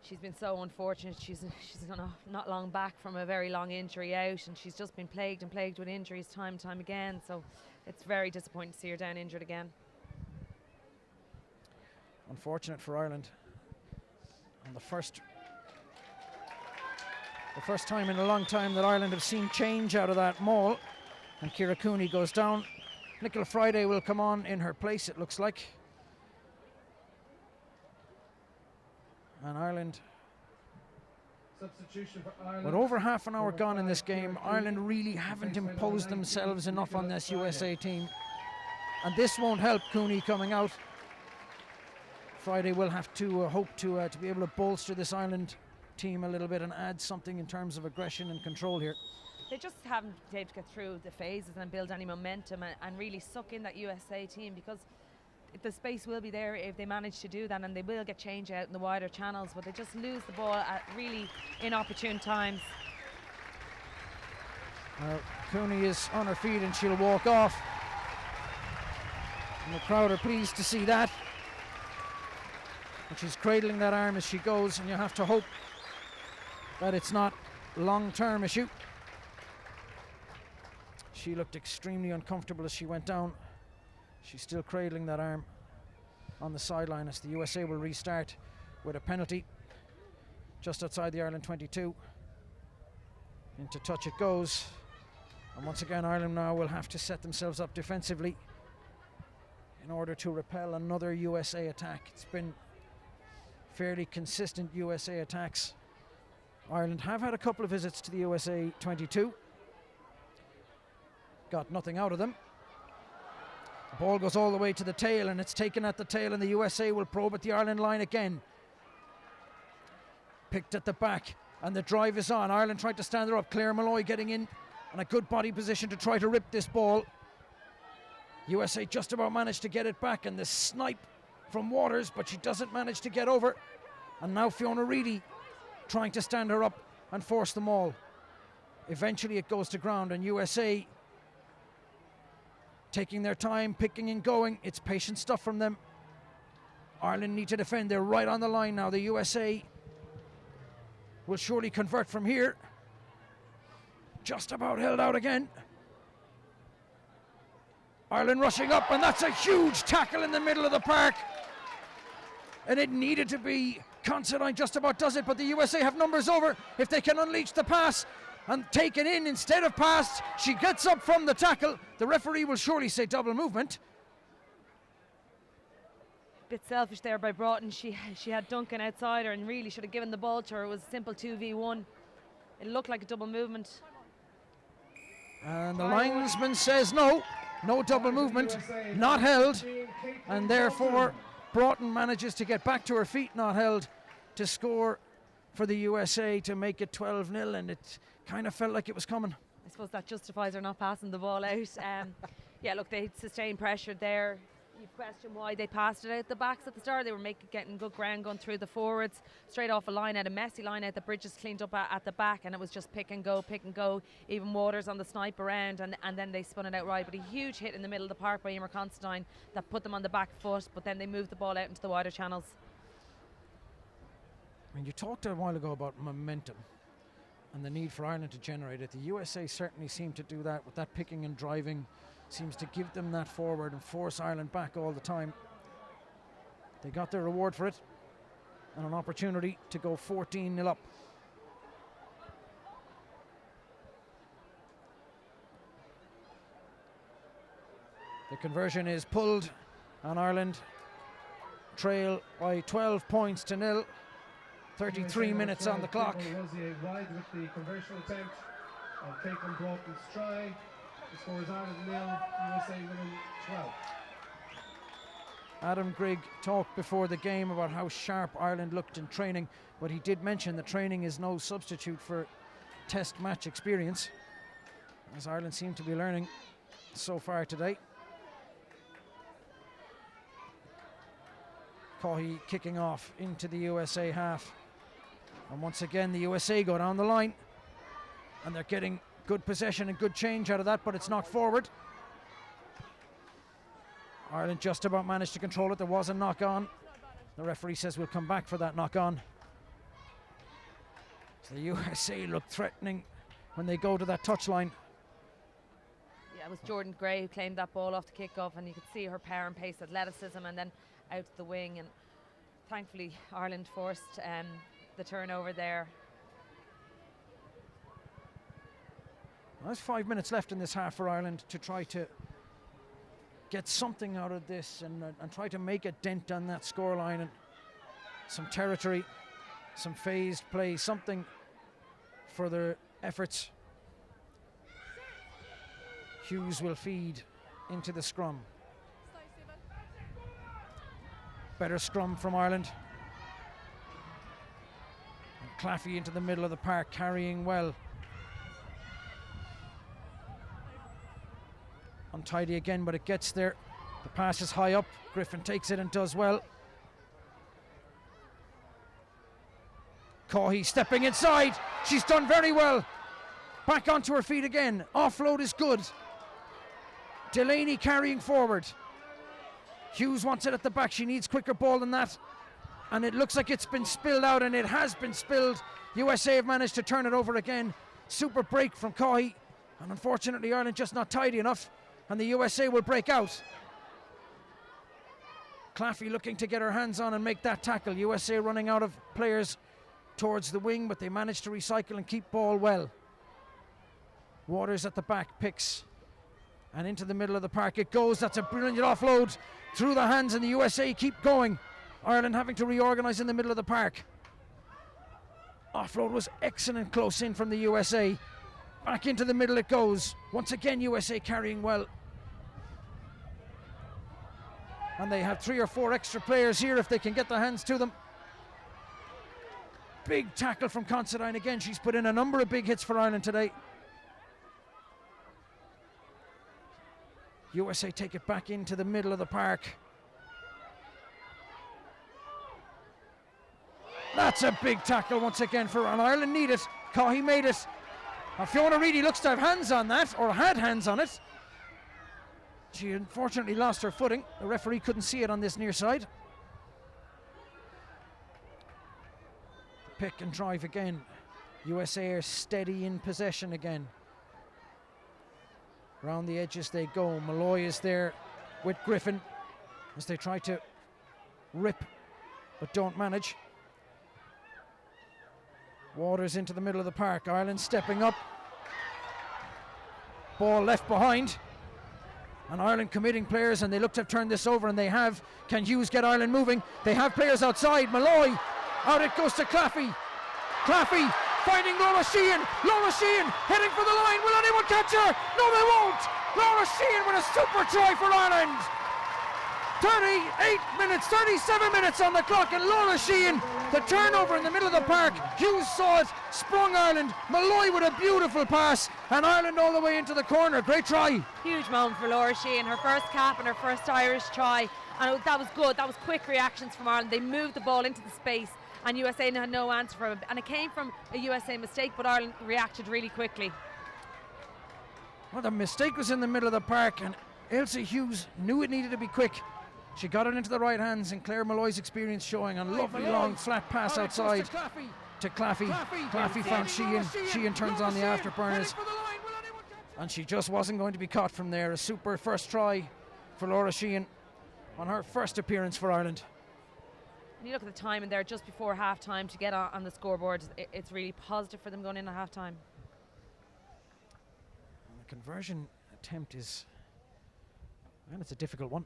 She's been so unfortunate. She's not long back from a very long injury out, and she's just been plagued with injuries time and time again. So it's very disappointing to see her down injured again. Unfortunate for Ireland. And the first time in a long time that Ireland have seen change out of that maul. And Ciara Cooney goes down. Nicola Friday will come on in her place, it looks like. And Ireland, Substitution for Ireland. with over half an hour gone in this game, Ireland really haven't imposed themselves enough on this USA team. And this won't help Cooney coming out. Friday will have to hope to be able to bolster this Ireland team a little bit and add something in terms of aggression and control here. They just haven't been able to get through the phases and build any momentum and really suck in that USA team, because the space will be there if they manage to do that, and they will get change out in the wider channels, but they just lose the ball at really inopportune times. Cooney is on her feet and she'll walk off. And the crowd are pleased to see that. And she's cradling that arm as she goes, and you have to hope that it's not a long-term issue. She looked extremely uncomfortable as she went down. She's still cradling that arm on the sideline as the USA will restart with a penalty just outside the Ireland 22. Into touch it goes. And once again, Ireland now will have to set themselves up defensively in order to repel another USA attack. It's been fairly consistent USA attacks. Ireland have had a couple of visits to the USA 22. Got nothing out of them. The ball goes all the way to the tail, and it's taken at the tail, and the USA will probe at the Ireland line again. Picked at the back, and the drive is on. Ireland tried to stand her up. Claire Malloy getting in on a good body position to try to rip this ball. USA just about managed to get it back, and the snipe from Waters, but she doesn't manage to get over. And now Fiona Reedy trying to stand her up and force them all. Eventually it goes to ground, and USA taking their time, picking and going. It's patient stuff from them. Ireland need to defend. They're right on the line now. The USA will surely convert from here. Just about held out again. Ireland rushing up, and that's a huge tackle in the middle of the park. And it needed to be. Considine just about does it, but the USA have numbers over. If they can unleash the pass and take it in instead of pass, she gets up from the tackle. The referee will surely say double movement. Bit selfish there by Broughton. She had Duncan outside her and really should have given the ball to her. It was a simple 2v1. It looked like a double movement. And the linesman says no double movement, not held, and therefore Broughton manages to get back to her feet, not held, to score for the USA to make it 12-0, and it kind of felt like it was coming. I suppose that justifies her not passing the ball out. Yeah, look, they sustained pressure there. You question why they passed it out the backs at the start. They were getting good ground going through the forwards, straight off a line out, a messy line out. The Bridges cleaned up at the back, and it was just pick and go. Even Waters on the snipe around, and then they spun it out right. But a huge hit in the middle of the park by Emer Considine that put them on the back foot, but then they moved the ball out into the wider channels. I mean, you talked a while ago about momentum and the need for Ireland to generate it. The USA certainly seem to do that with that picking and driving. Seems to give them that forward and force Ireland back all the time. They got their reward for it and an opportunity to go 14-0 up. The conversion is pulled and Ireland trail by 12 points to 0. 33 minutes on the clock. Rosier wide with the conversion attempt and Caitlin Broughton's try. The score is Ireland 0, USA winning 12. Adam Grigg talked before the game about how sharp Ireland looked in training, but he did mention that training is no substitute for test match experience, as Ireland seem to be learning so far today. Coghlan kicking off into the USA half. And once again, the USA go down the line, and they're getting good possession and good change out of that, but it's knocked forward. Ireland just about managed to control it. There was a knock on. The referee says we'll come back for that knock on. So the USA look threatening when they go to that touchline. Yeah, it was Jordan Gray who claimed that ball off the kickoff, and you could see her power and pace, athleticism, and then out the wing. And thankfully, Ireland forced the turnover there. There's 5 minutes left in this half for Ireland to try to get something out of this and try to make a dent on that scoreline and some territory, some phased play, something for their efforts. Hughes will feed into the scrum. Better scrum from Ireland. And Claffey into the middle of the park, carrying well. Untidy again, but it gets there. The pass is high up. Griffin takes it and does well. Coghlan stepping inside. She's done very well. Back onto her feet again. Offload is good. Delaney carrying forward. Hughes wants it at the back. She needs quicker ball than that. And it looks like it's been spilled out, and it has been spilled. USA have managed to turn it over again. Super break from Coghlan. And unfortunately, Ireland just not tidy enough. And the USA will break out. Claffey looking to get her hands on and make that tackle. USA running out of players towards the wing, but they managed to recycle and keep ball well. Waters at the back picks. And into the middle of the park it goes. That's a brilliant offload through the hands, and the USA keep going. Ireland having to reorganise in the middle of the park. Offload was excellent close in from the USA. Back into the middle it goes. Once again, USA carrying well. And they have 3 or 4 extra players here if they can get their hands to them. Big tackle from Considine again. She's put in a number of big hits for Ireland today. USA take it back into the middle of the park. That's a big tackle once again for Ireland. Need it. Coghlan made it. And Fiona Reedy looks to have hands on that, or had hands on it. She unfortunately lost her footing. The referee couldn't see it on this near side. Pick and drive again. USA are steady in possession again. Around the edges they go. Malloy is there with Griffin as they try to rip but don't manage. Waters into the middle of the park. Ireland stepping up. Ball left behind. And Ireland committing players, and they look to have turned this over, and they have. Can Hughes get Ireland moving? They have players outside. Malloy. Out it goes to Claffey. Claffey finding Laura Sheehan. Laura Sheehan heading for the line. Will anyone catch her? No, they won't. Laura Sheehan with a super try for Ireland. 37 minutes on the clock, and Laura Sheehan, the turnover in the middle of the park. Hughes saw it, sprung Ireland. Malloy with a beautiful pass, and Ireland all the way into the corner. Great try. Huge moment for Laura Sheehan, her first cap and her first Irish try, and that was good. That was quick reactions from Ireland. They moved the ball into the space, and USA had no answer for it, and it came from a USA mistake, but Ireland reacted really quickly. Well, the mistake was in the middle of the park, and Ailsa Hughes knew it needed to be quick. She got it into the right hands, and Claire Malloy's experience showing a lovely long flat pass outside to Claffey. Claffey found Sheehan. Sheehan turns on the afterburners, and she just wasn't going to be caught from there. A super first try for Laura Sheehan on her first appearance for Ireland. And you look at the time in there just before half time to get on the scoreboard, it's really positive for them going in at half time. And the conversion attempt is, and it's a difficult one.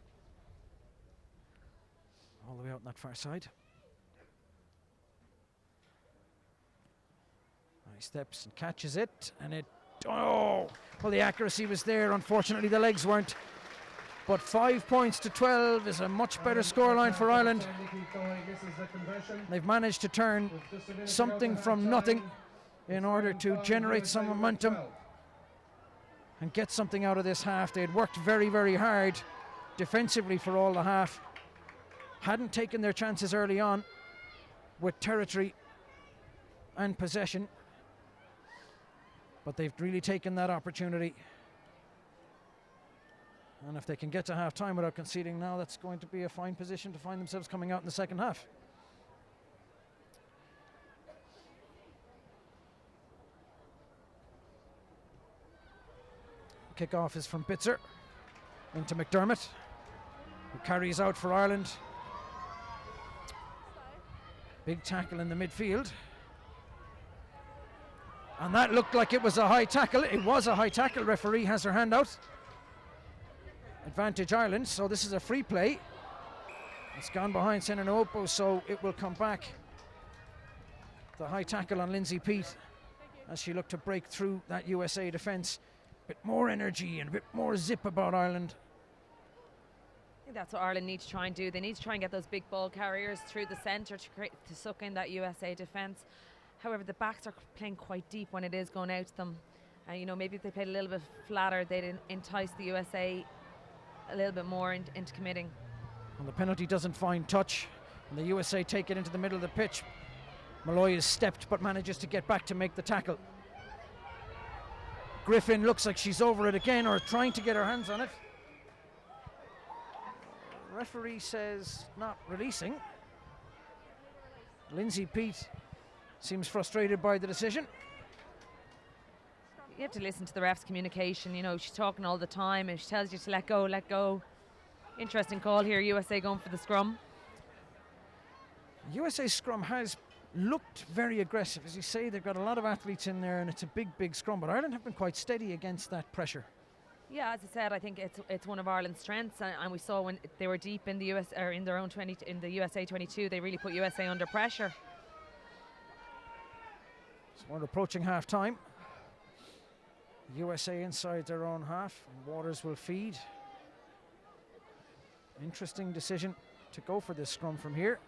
All the way out on that far side. He steps and catches it, and it, oh, well, the accuracy was there. Unfortunately, the legs weren't. But 5 points to 12 is a much better scoreline for Ireland. They've managed to turn something from nothing in order to generate some momentum and get something out of this half. They had worked very, very hard defensively for all the half. Hadn't taken their chances early on with territory and possession, but they've really taken that opportunity. And if they can get to half time without conceding now, that's going to be a fine position to find themselves coming out in the second half. Kick-off is from Bitzer into McDermott, who carries out for Ireland. Big tackle in the midfield. And that looked like it was a high tackle. It was a high tackle. Referee has her hand out. Advantage Ireland, so this is a free play. It's gone behind Senanopo, so it will come back. The high tackle on Lindsay Peat as she looked to break through that USA defence. A bit more energy and a bit more zip about Ireland. I think that's what Ireland need to try and do. They need to try and get those big ball carriers through the centre to suck in that USA defence. However, the backs are playing quite deep when it is going out to them. You know, maybe if they played a little bit flatter, they'd entice the USA a little bit more into committing. And the penalty doesn't find touch, and the USA take it into the middle of the pitch. Malloy is stepped but manages to get back to make the tackle. Griffin looks like she's over it again, or trying to get her hands on it. Referee says not releasing. Lindsay Peat seems frustrated by the decision. You have to listen to the ref's communication. You know, she's talking all the time, and she tells you to let go, let go. Interesting call here, USA going for the scrum. USA scrum has looked very aggressive. As you say, they've got a lot of athletes in there, and it's a big, big scrum, but Ireland have been quite steady against that pressure. Yeah, as I said, I think it's one of Ireland's strengths, and we saw when they were deep in the US or in their own 20 in the USA 22, they really put USA under pressure. So we're approaching half time. USA inside their own half. Waters will feed. Interesting decision to go for this scrum from here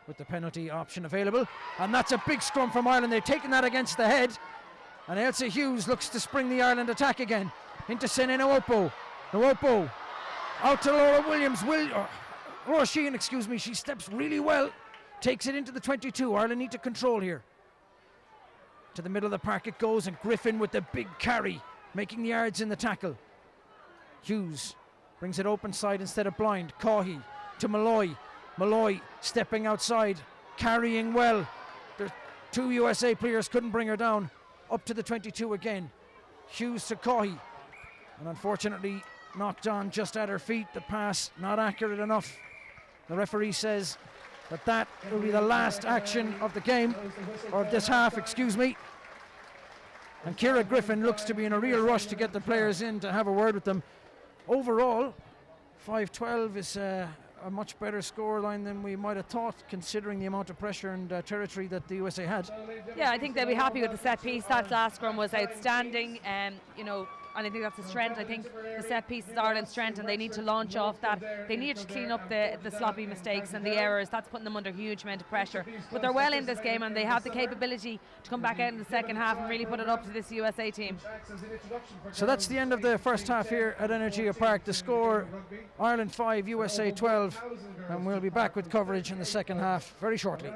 with the penalty option available, and that's a big scrum from Ireland. They've taken that against the head, and Ailsa Hughes looks to spring the Ireland attack again into Sene Nwopo. Nwopo out to Laura Williams. Laura Sheehan, excuse me. She steps really well, takes it into the 22. Ireland need to control here. To the middle of the park it goes, and Griffin with the big carry, making the yards in the tackle. Hughes Brings it open side instead of blind. Coghlan to Malloy. Malloy stepping outside, carrying well. The two USA players couldn't bring her down. Up to the 22 again. Hughes to Coghlan. And unfortunately knocked on just at her feet. The pass not accurate enough. The referee says that will be the last action of the game, or of this half, excuse me. And Ciara Griffin looks to be in a real rush to get the players in to have a word with them. Overall, 5-12 is a much better scoreline than we might have thought, considering the amount of pressure and territory that the USA had. Yeah, I think they'll be happy with the set piece. That last scrum was outstanding, and I think that's a strength. I think the set piece is Ireland's strength, and they need to launch off that. They need to clean up the sloppy mistakes and the errors. That's putting them under a huge amount of pressure. But they're well in this game, and they have the capability to come back out in the second half and really put it up to this USA team. So that's the end of the first half here at Energia Park. The score, Ireland 5, USA 12, and we'll be back with coverage in the second half very shortly.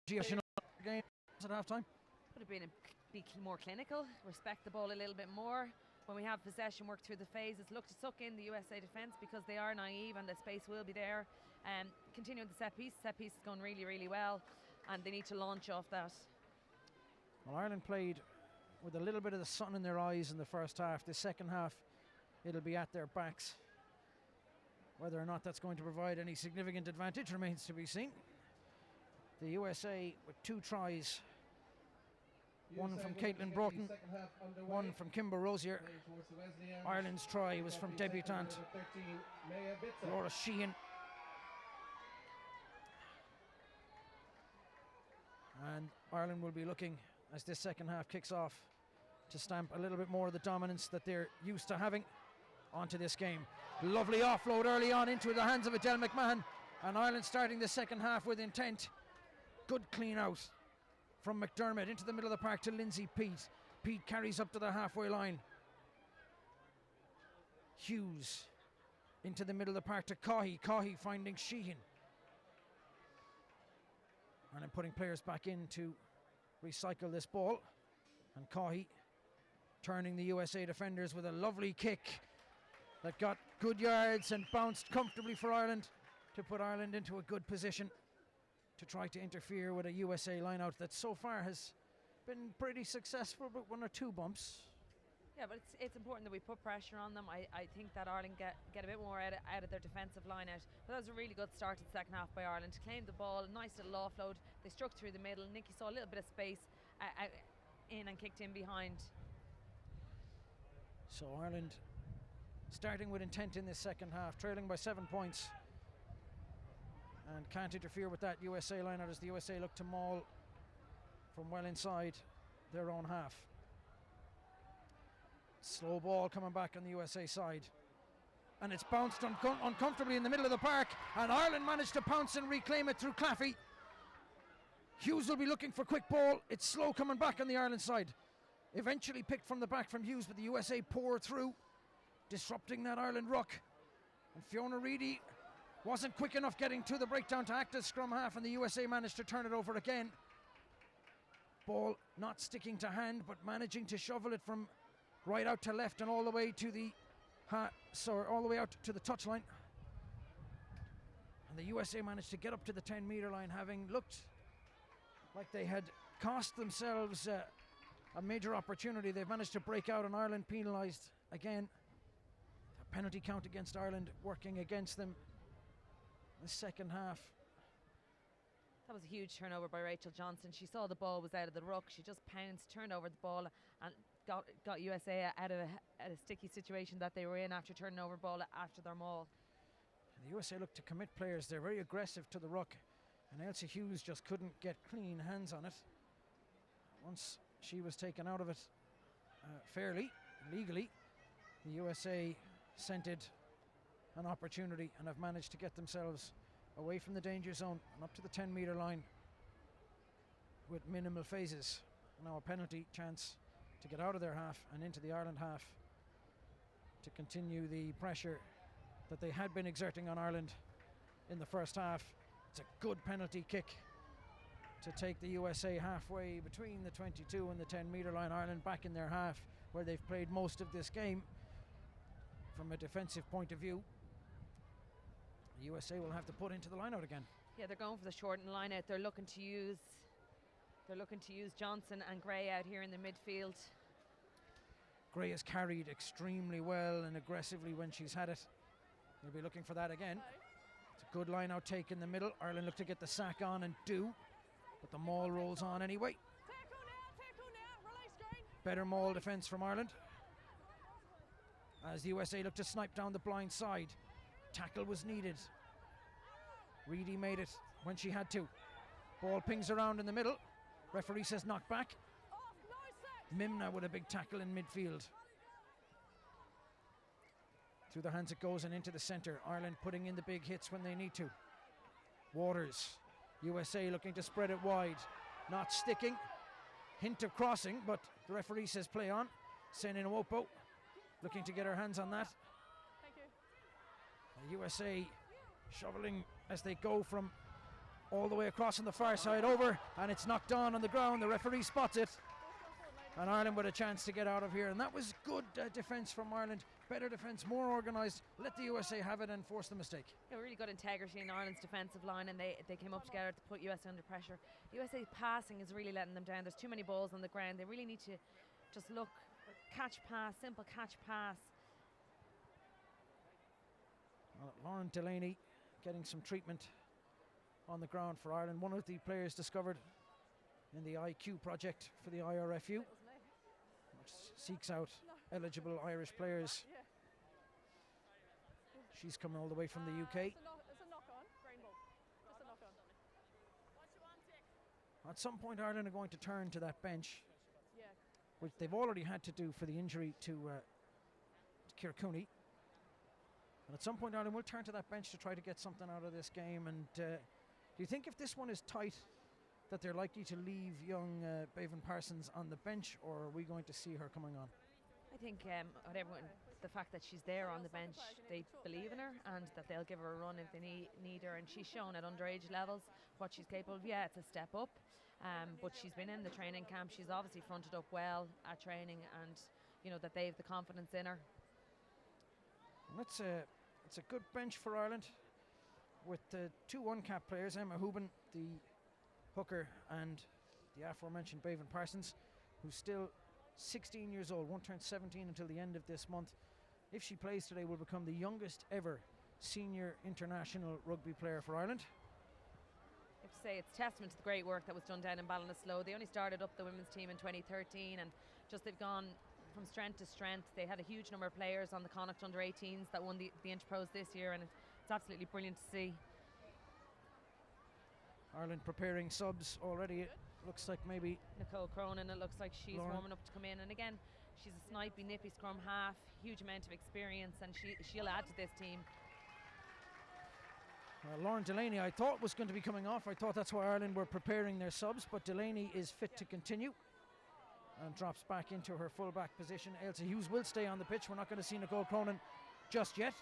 game at half time. Would have been be more clinical, respect the ball a little bit more. When we have possession, work through the phases, look to suck in the USA defence because they are naive and the space will be there. Continuing the set piece is going really, really well, and they need to launch off that. Well, Ireland played with a little bit of the sun in their eyes in the first half. The second half, it'll be at their backs. Whether or not that's going to provide any significant advantage remains to be seen. The USA with 2 tries. One from Caitlin Broughton, one from Kimber Rosier. Ireland's try was from debutante Laura Sheehan. And Ireland will be looking, as this second half kicks off, to stamp a little bit more of the dominance that they're used to having onto this game. Lovely offload early on into the hands of Adele McMahon, and Ireland starting the second half with intent. Good clean out from McDermott into the middle of the park to Lindsay Peat. Peat carries up to the halfway line. Hughes into the middle of the park to Coghlan. Coghlan finding Sheehan. And then putting players back in to recycle this ball. And Coghlan turning the USA defenders with a lovely kick that got good yards and bounced comfortably for Ireland to put Ireland into a good position to try to interfere with a USA lineout that so far has been pretty successful, but 1 or 2 bumps. Yeah, but it's important that we put pressure on them. I think that Ireland get a bit more out of their defensive lineout. But that was a really good start to the second half by Ireland. To claim the ball, nice little offload. They struck through the middle. Nikki saw a little bit of space in and kicked in behind. So Ireland starting with intent in this second half, trailing by 7 points. And can't interfere with that USA lineout as the USA look to maul from well inside their own half. Slow ball coming back on the USA side. And it's bounced uncomfortably in the middle of the park, and Ireland managed to pounce and reclaim it through Claffey. Hughes will be looking for quick ball. It's slow coming back on the Ireland side. Eventually picked from the back from Hughes, but the USA pour through, disrupting that Ireland ruck. And Fiona Reedy wasn't quick enough getting to the breakdown to act as scrum half, and the USA managed to turn it over again. Ball not sticking to hand, but managing to shovel it from right out to left and all the way to the all the way out to the touchline. And the USA managed to get up to the 10-metre line, having looked like they had cost themselves a major opportunity. They've managed to break out, and Ireland penalised again. A penalty count against Ireland working against them. The second half. That was a huge turnover by Rachel Johnson. She saw the ball was out of the ruck. She just pounced, turned over the ball, and got USA out of a sticky situation that they were in after turning over ball after their maul. And the USA looked to commit players. They're very aggressive to the ruck, and Elsie Hughes just couldn't get clean hands on it. Once she was taken out of it fairly, legally, the USA scented an opportunity and have managed to get themselves away from the danger zone and up to the 10-metre line with minimal phases. Now a penalty chance to get out of their half and into the Ireland half to continue the pressure that they had been exerting on Ireland in the first half. It's a good penalty kick to take the USA halfway between the 22 and the 10-metre line. Ireland back in their half where they've played most of this game from a defensive point of view. The USA will have to put into the line out again. Yeah, they're going for the shortened line out. They're looking to use Johnson and Gray out here in the midfield. Gray has carried extremely well and aggressively when she's had it. They'll be looking for that again. It's a good line out take in the middle. Ireland look to get the sack on and do, but the maul rolls on anyway. Better maul defence from Ireland as the USA look to snipe down the blind side. Tackle was needed. Reedy made it when she had to. Ball pings around in the middle. Referee says knock back. Mimna with a big tackle in midfield. Through the hands it goes and into the centre. Ireland putting in the big hits when they need to. Waters. USA looking to spread it wide. Not sticking. Hint of crossing, but the referee says play on. Sen Iwopo looking to get her hands on that. The USA shoveling as they go from all the way across on the far side over, and it's knocked on the ground. The referee spots it, and Ireland with a chance to get out of here. And that was good defence from Ireland. Better defence, more organised. Let the USA have it and force the mistake. Yeah, really good integrity in Ireland's defensive line, and they came up together to put USA under pressure. USA passing is really letting them down. There's too many balls on the ground. They really need to just look, catch pass, simple catch pass. Well, Lauren Delaney getting some treatment on the ground for Ireland. One of the players discovered in the IQ project for the IRFU, which seeks out eligible Irish players. She's coming all the way from the UK. It's a knock on, rainbow. Just a knock on. At some point Ireland are going to turn to that bench, Yeah. which they've already had to do for the injury to Ciara Cooney. And at some point Ireland will turn to that bench to try to get something out of this game. And do you think if this one is tight that they're likely to leave young Bevan Parsons on the bench, or are we going to see her coming on? I think the fact that she's there on the bench, they believe in her and that they'll give her a run if they need her, and she's shown at underage levels what she's capable of. Yeah, it's a step up, but she's been in the training camp. She's obviously fronted up well at training, and you know that they have the confidence in her. And it's a good bench for Ireland with the two uncapped players, Emma Hooban, the hooker, and the aforementioned Bevan Parsons, who's still 16 years old, won't turn 17 until the end of this month. If she plays today, will become the youngest ever senior international rugby player for Ireland. I have to say it's testament to the great work that was done down in Ballinasloe. They only started up the women's team in 2013, and just they've gone from strength to strength. They had a huge number of players on the Connacht under-18s that won the Inch-Pros this year, and it's absolutely brilliant to see. Ireland preparing subs already. It looks like maybe Nicole Cronin, it looks like she's Lauren. warming up to come in, and again she's a snipey, nippy scrum half, huge amount of experience, and she'll add to this team. Lauren Delaney I thought was going to be coming off. I thought that's why Ireland were preparing their subs, but Delaney is fit to continue and drops back into her full-back position. Ailsa Hughes will stay on the pitch. We're not going to see Nicole Cronin just yet.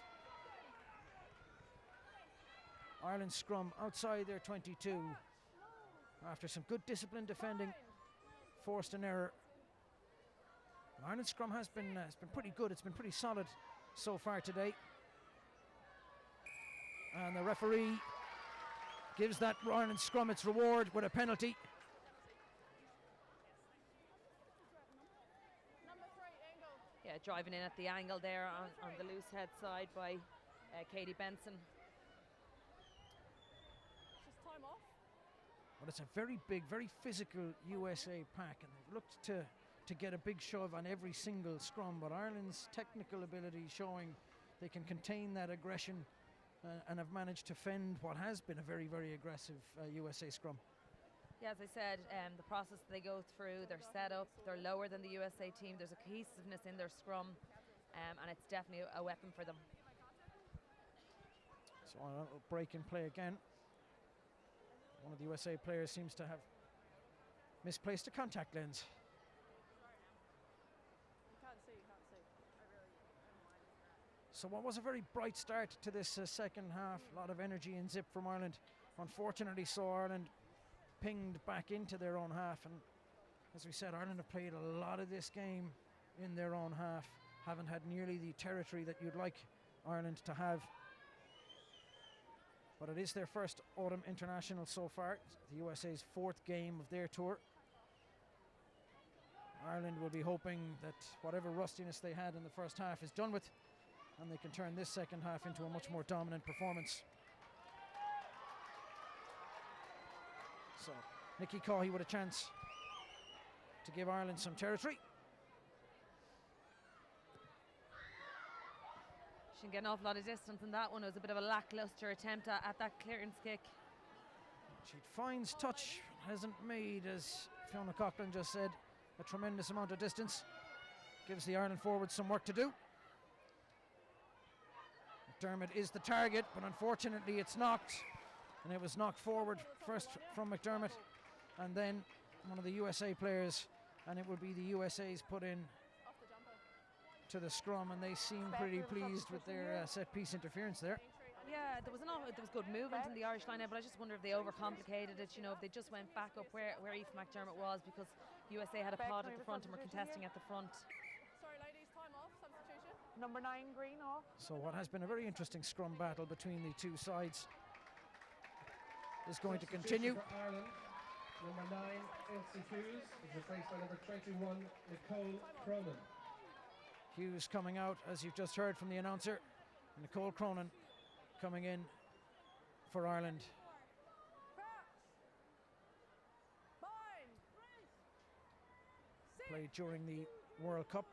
Ireland scrum outside their 22 after some good disciplined defending, forced an error. Ireland scrum has been pretty good. It's been pretty solid so far today. And the referee gives that Ireland scrum its reward with a penalty. Yeah, driving in at the angle there on the loose head side by Katie Benson. Just time off. Well, it's a very big, very physical USA pack, and they've looked to get a big shove on every single scrum, but Ireland's technical ability showing they can contain that aggression and have managed to fend what has been a very, very aggressive USA scrum. Yeah, as I said, the process they go through, their setup, they're lower than the USA team. There's a cohesiveness in their scrum, and it's definitely a weapon for them. So a little break in play again. One of the USA players seems to have misplaced a contact lens. You can't see. So what was a very bright start to this second half. A lot of energy and zip from Ireland. Unfortunately saw Ireland pinged back into their own half, and as we said, Ireland have played a lot of this game in their own half, haven't had nearly the territory that you'd like Ireland to have. But it is their first autumn international so far, the USA's fourth game of their tour. Ireland will be hoping that whatever rustiness they had in the first half is done with, and they can turn this second half into a much more dominant performance. So Nikki Caughey with a chance to give Ireland some territory. She can get an awful lot of distance in that one. It was a bit of a lacklustre attempt at that clearance kick. She finds touch, hasn't made, as Fiona Coghlan just said, a tremendous amount of distance. Gives the Ireland forward some work to do. McDermott is the target, but unfortunately it's knocked. And it was knocked forward first from McDermott and then one of the USA players, and it will be the USA's put in Off the jumper. to the scrum, and they seem pretty pleased with their set piece interference there. Yeah, there was good movement in the Irish line, but I just wonder if they overcomplicated it. You know, if they just went back up where Aoife McDermott was, because USA had a pod at the front and were contesting at the front. Sorry, ladies, time off, substitution. Number 9, green off. So what has been a very interesting scrum battle between the two sides is going to continue. For Ireland, number 9, Elsie Hughes, is replaced by number 21, Nicole Cronin. Hughes coming out, as you've just heard from the announcer. Nicole Cronin coming in for Ireland. Played during the World Cup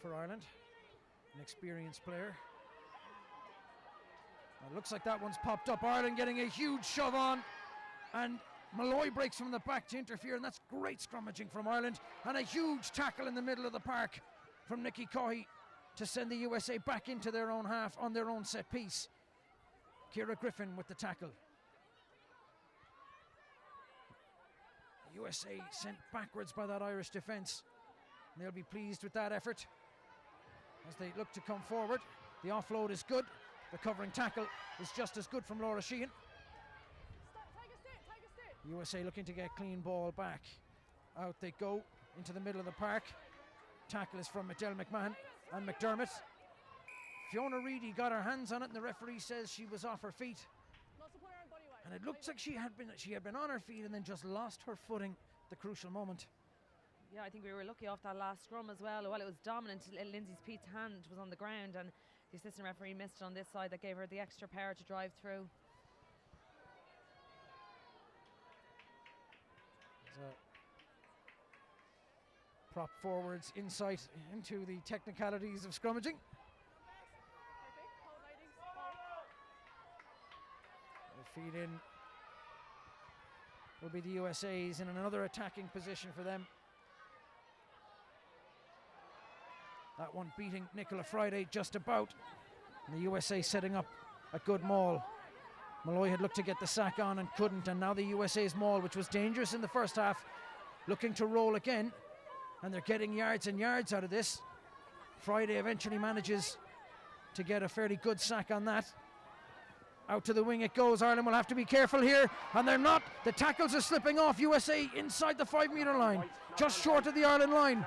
for Ireland. An experienced player. It looks like that one's popped up. Ireland getting a huge shove on, and Malloy breaks from the back to interfere, and that's great scrummaging from Ireland, and a huge tackle in the middle of the park from Nikki Coghlan to send the USA back into their own half on their own set piece. Ciara Griffin with the tackle. USA sent backwards by that Irish defence. They'll be pleased with that effort as they look to come forward. The offload is good. The covering tackle is just as good from Laura Sheehan. Take a stick. USA looking to get clean ball back. Out they go into the middle of the park. Tackle is from Adele McMahon and McDermott. Fiona Reedy got her hands on it, and the referee says she was off her feet. Not to put her own body weight. And it looks like she had been on her feet and then just lost her footing at the crucial moment. Yeah, I think we were lucky off that last scrum as well. While it was dominant, Lindsay Pete's hand was on the ground, and the assistant referee missed it on this side. That gave her the extra power to drive through. So, prop forwards insight into the technicalities of scrummaging. Hold, ladies. Hold. The feed in will be the USA's in another attacking position for them. That one beating Nicola Friday just about. And the USA setting up a good maul. Malloy had looked to get the sack on and couldn't, and now the USA's maul, which was dangerous in the first half, looking to roll again, and they're getting yards and yards out of this. Friday eventually manages to get a fairly good sack on that. Out to the wing it goes. Ireland will have to be careful here, and they're not. The tackles are slipping off. USA inside the 5 metre line, just short of the Ireland line.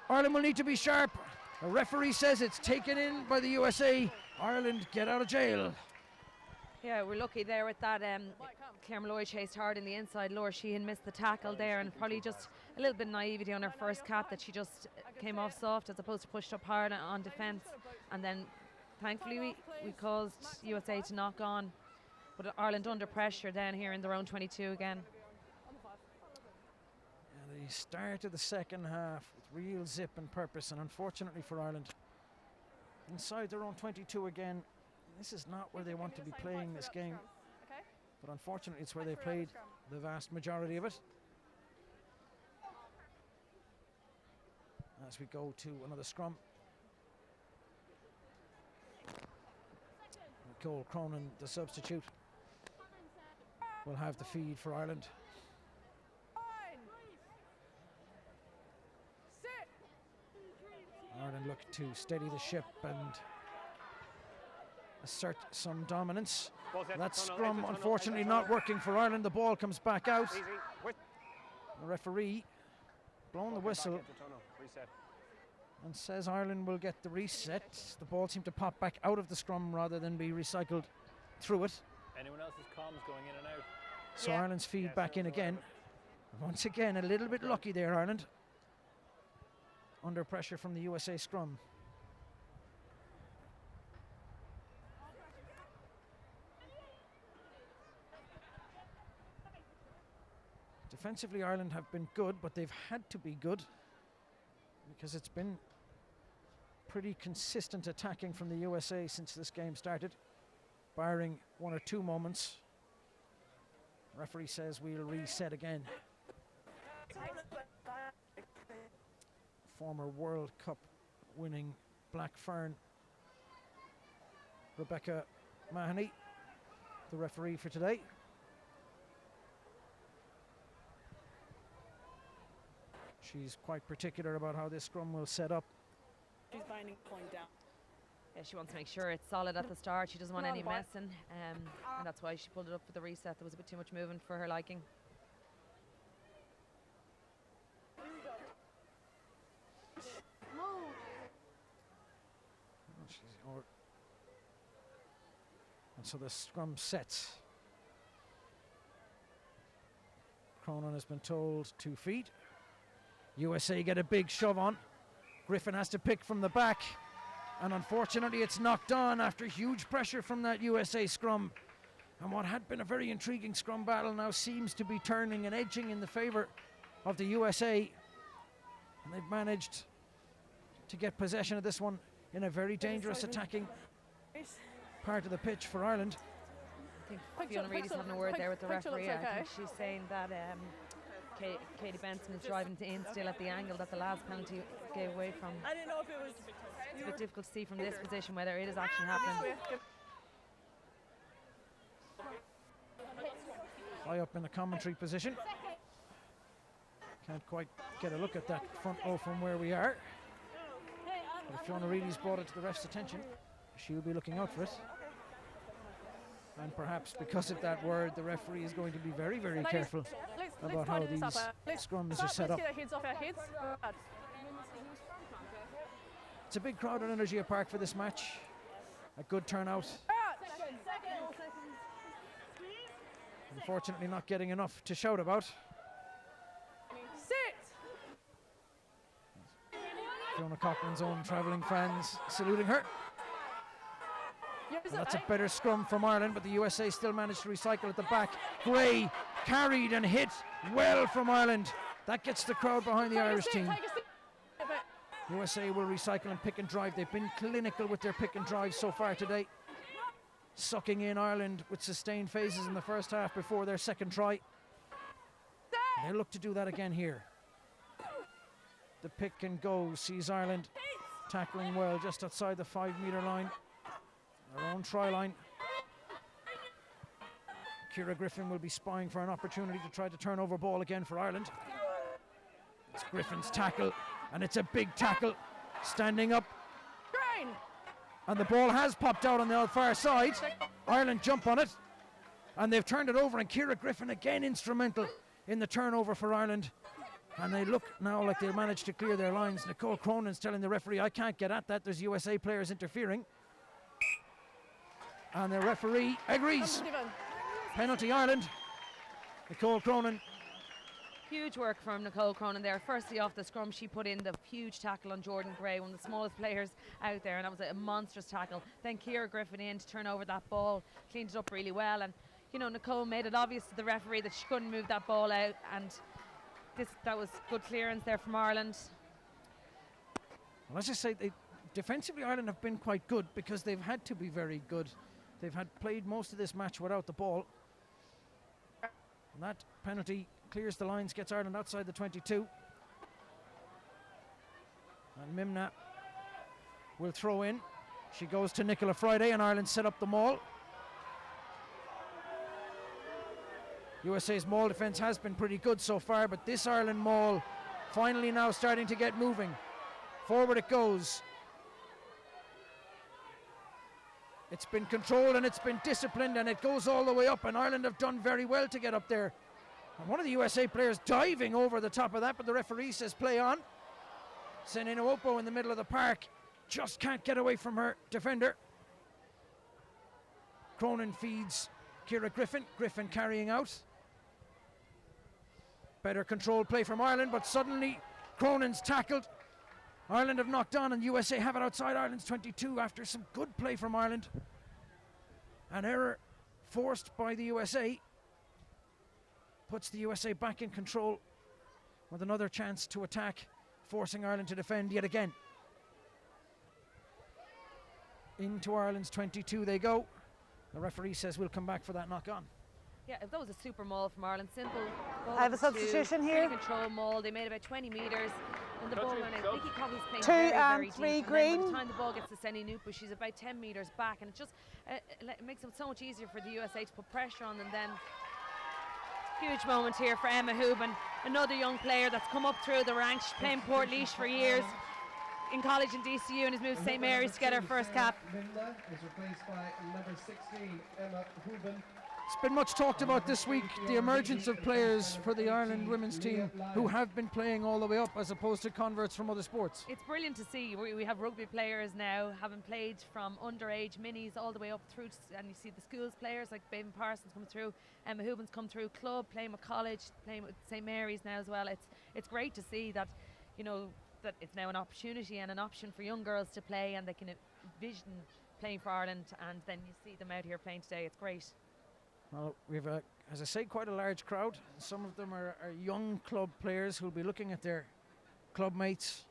Ireland will need to be sharp. The referee says it's taken in by the USA. Ireland get out of jail. Yeah, we're lucky there with that. Claire Malloy chased hard in the inside. Laura Sheehan missed the tackle there, and probably just a little bit naivety on her first cap that she just came off soft as opposed to pushed up hard on defence. And then thankfully we caused USA to knock on. But Ireland under pressure then here in their own 22 again. The start of the second half with real zip and purpose, and unfortunately for Ireland, inside their own 22 again. This is not where they want to be playing this game, but unfortunately it's where they played the vast majority of it. As we go to another scrum. Nicole Cronin, the substitute, will have the feed for Ireland. Ireland look to steady the ship and assert some dominance. That scrum unfortunately not working for Ireland. The ball comes back out. The referee blowing the whistle and says Ireland will get the reset. The ball seemed to pop back out of the scrum rather than be recycled through it. Anyone else's comms going in and out. So Ireland's feed back in again. Once again, a little bit lucky there, Ireland. Under pressure from the USA scrum. Defensively, Ireland have been good, but they've had to be good because it's been pretty consistent attacking from the USA since this game started, barring one or two moments. Referee says we'll reset again. Former World Cup winning Black Fern Rebecca Mahoney, the referee for today. She's quite particular about how this scrum will set up. She's binding point down. Yeah, she wants to make sure it's solid at the start. She doesn't want any messing, and that's why she pulled it up for the reset. There was a bit too much movement for her liking. And so the scrum sets. Coghlan has been told 2 feet. USA get a big shove on. Griffin has to pick from the back, and unfortunately it's knocked on after huge pressure from that USA scrum. And what had been a very intriguing scrum battle now seems to be turning and edging in the favour of the USA. And they've managed to get possession of this one in a very dangerous attacking part of the pitch for Ireland. I think Fiona Reedy's having a word there with the referee. I think she's saying that Katie Benson is driving in still at the angle that the last penalty gave away from. I didn't know if it was. It's a bit difficult to see from this position whether it is actually happening. High up in the commentary position. Can't quite get a look at that front row from where we are. But if Fiona Reedy's brought it to the ref's attention, she'll be looking out for it. And perhaps because of that word, the referee is going to be very, very careful about how these scrums are set up. It's a big crowd at Energia Park for this match. A good turnout. Unfortunately not getting enough to shout about. Fiona Coghlan's own travelling fans saluting her. Well, that's a better scrum from Ireland, but the USA still managed to recycle at the back. Gray carried and hit well from Ireland. That gets the crowd behind the Irish team. USA will recycle and pick and drive. They've been clinical with their pick and drive so far today, sucking in Ireland with sustained phases in the first half before their second try. They look to do that again here. The pick and go sees Ireland tackling well just outside the 5-metre line, their own try line. Ciara Griffin will be spying for an opportunity to try to turn over ball again for Ireland. It's Griffin's tackle, and it's a big tackle, standing up. And the ball has popped out on the far side. Ireland jump on it, and they've turned it over, and Ciara Griffin again instrumental in the turnover for Ireland. And they look now like they'll manage to clear their lines. Nicole Cronin's telling the referee, I can't get at that, there's USA players interfering. And the referee agrees. Penalty Ireland. Nicole Cronin. Huge work from Nicole Cronin there. Firstly, off the scrum, she put in the huge tackle on Jordan Gray, one of the smallest players out there, and that was a monstrous tackle. Then Ciara Griffin in to turn over that ball, cleaned it up really well, and you know, Nicole made it obvious to the referee that she couldn't move that ball out, and that was good clearance there from Ireland. Well, let's just say defensively Ireland have been quite good because they've had to be very good. They've had played most of this match without the ball. And that penalty clears the lines, gets Ireland outside the 22. And Mimna will throw in. She goes to Nicola Friday, and Ireland set up the maul. USA's maul defence has been pretty good so far, but this Ireland maul finally now starting to get moving. Forward it goes. It's been controlled and it's been disciplined, and it goes all the way up, and Ireland have done very well to get up there. And one of the USA players diving over the top of that, but the referee says play on. Senina Opo in the middle of the park just can't get away from her defender. Cronin feeds Ciara Griffin. Griffin carrying out. Better controlled play from Ireland, but suddenly Cronin's tackled. Ireland have knocked on, and USA have it outside Ireland's 22 after some good play from Ireland. An error forced by the USA puts the USA back in control with another chance to attack, forcing Ireland to defend yet again. Into Ireland's 22 they go. The referee says we'll come back for that knock on. Yeah, that was a super maul from Ireland. Simple. I have a substitution here. Control maul. They made about 20 metres. And the ball went out. Vicky Coghlan's playing 2 very, and very 3 deep. green. And by the time the ball gets to Senni Nupu, she's about 10 metres back, and it just it makes it so much easier for the USA to put pressure on them. Then huge moment here for Emma Hooban, another young player that's come up through the ranks. She's playing Port Leash for years. in college in DCU and has moved to St Mary's to get her first cap. Linda is replaced by number 16, Emma Huben. It's been much talked about this week, the emergence of players for the Ireland women's team who have been playing all the way up as opposed to converts from other sports. It's brilliant to see. We have rugby players now having played from underage minis all the way up through, and you see the schools players like Baden Parsons come through, Emma Huben's come through, club, playing with college, playing with St Mary's now as well. It's great to see that, you know, that it's now an opportunity and an option for young girls to play, and they can envision playing for Ireland, and then you see them out here playing today. It's great. Well, we've, as I say, quite a large crowd. Some of them are young club players who'll be looking at their club mates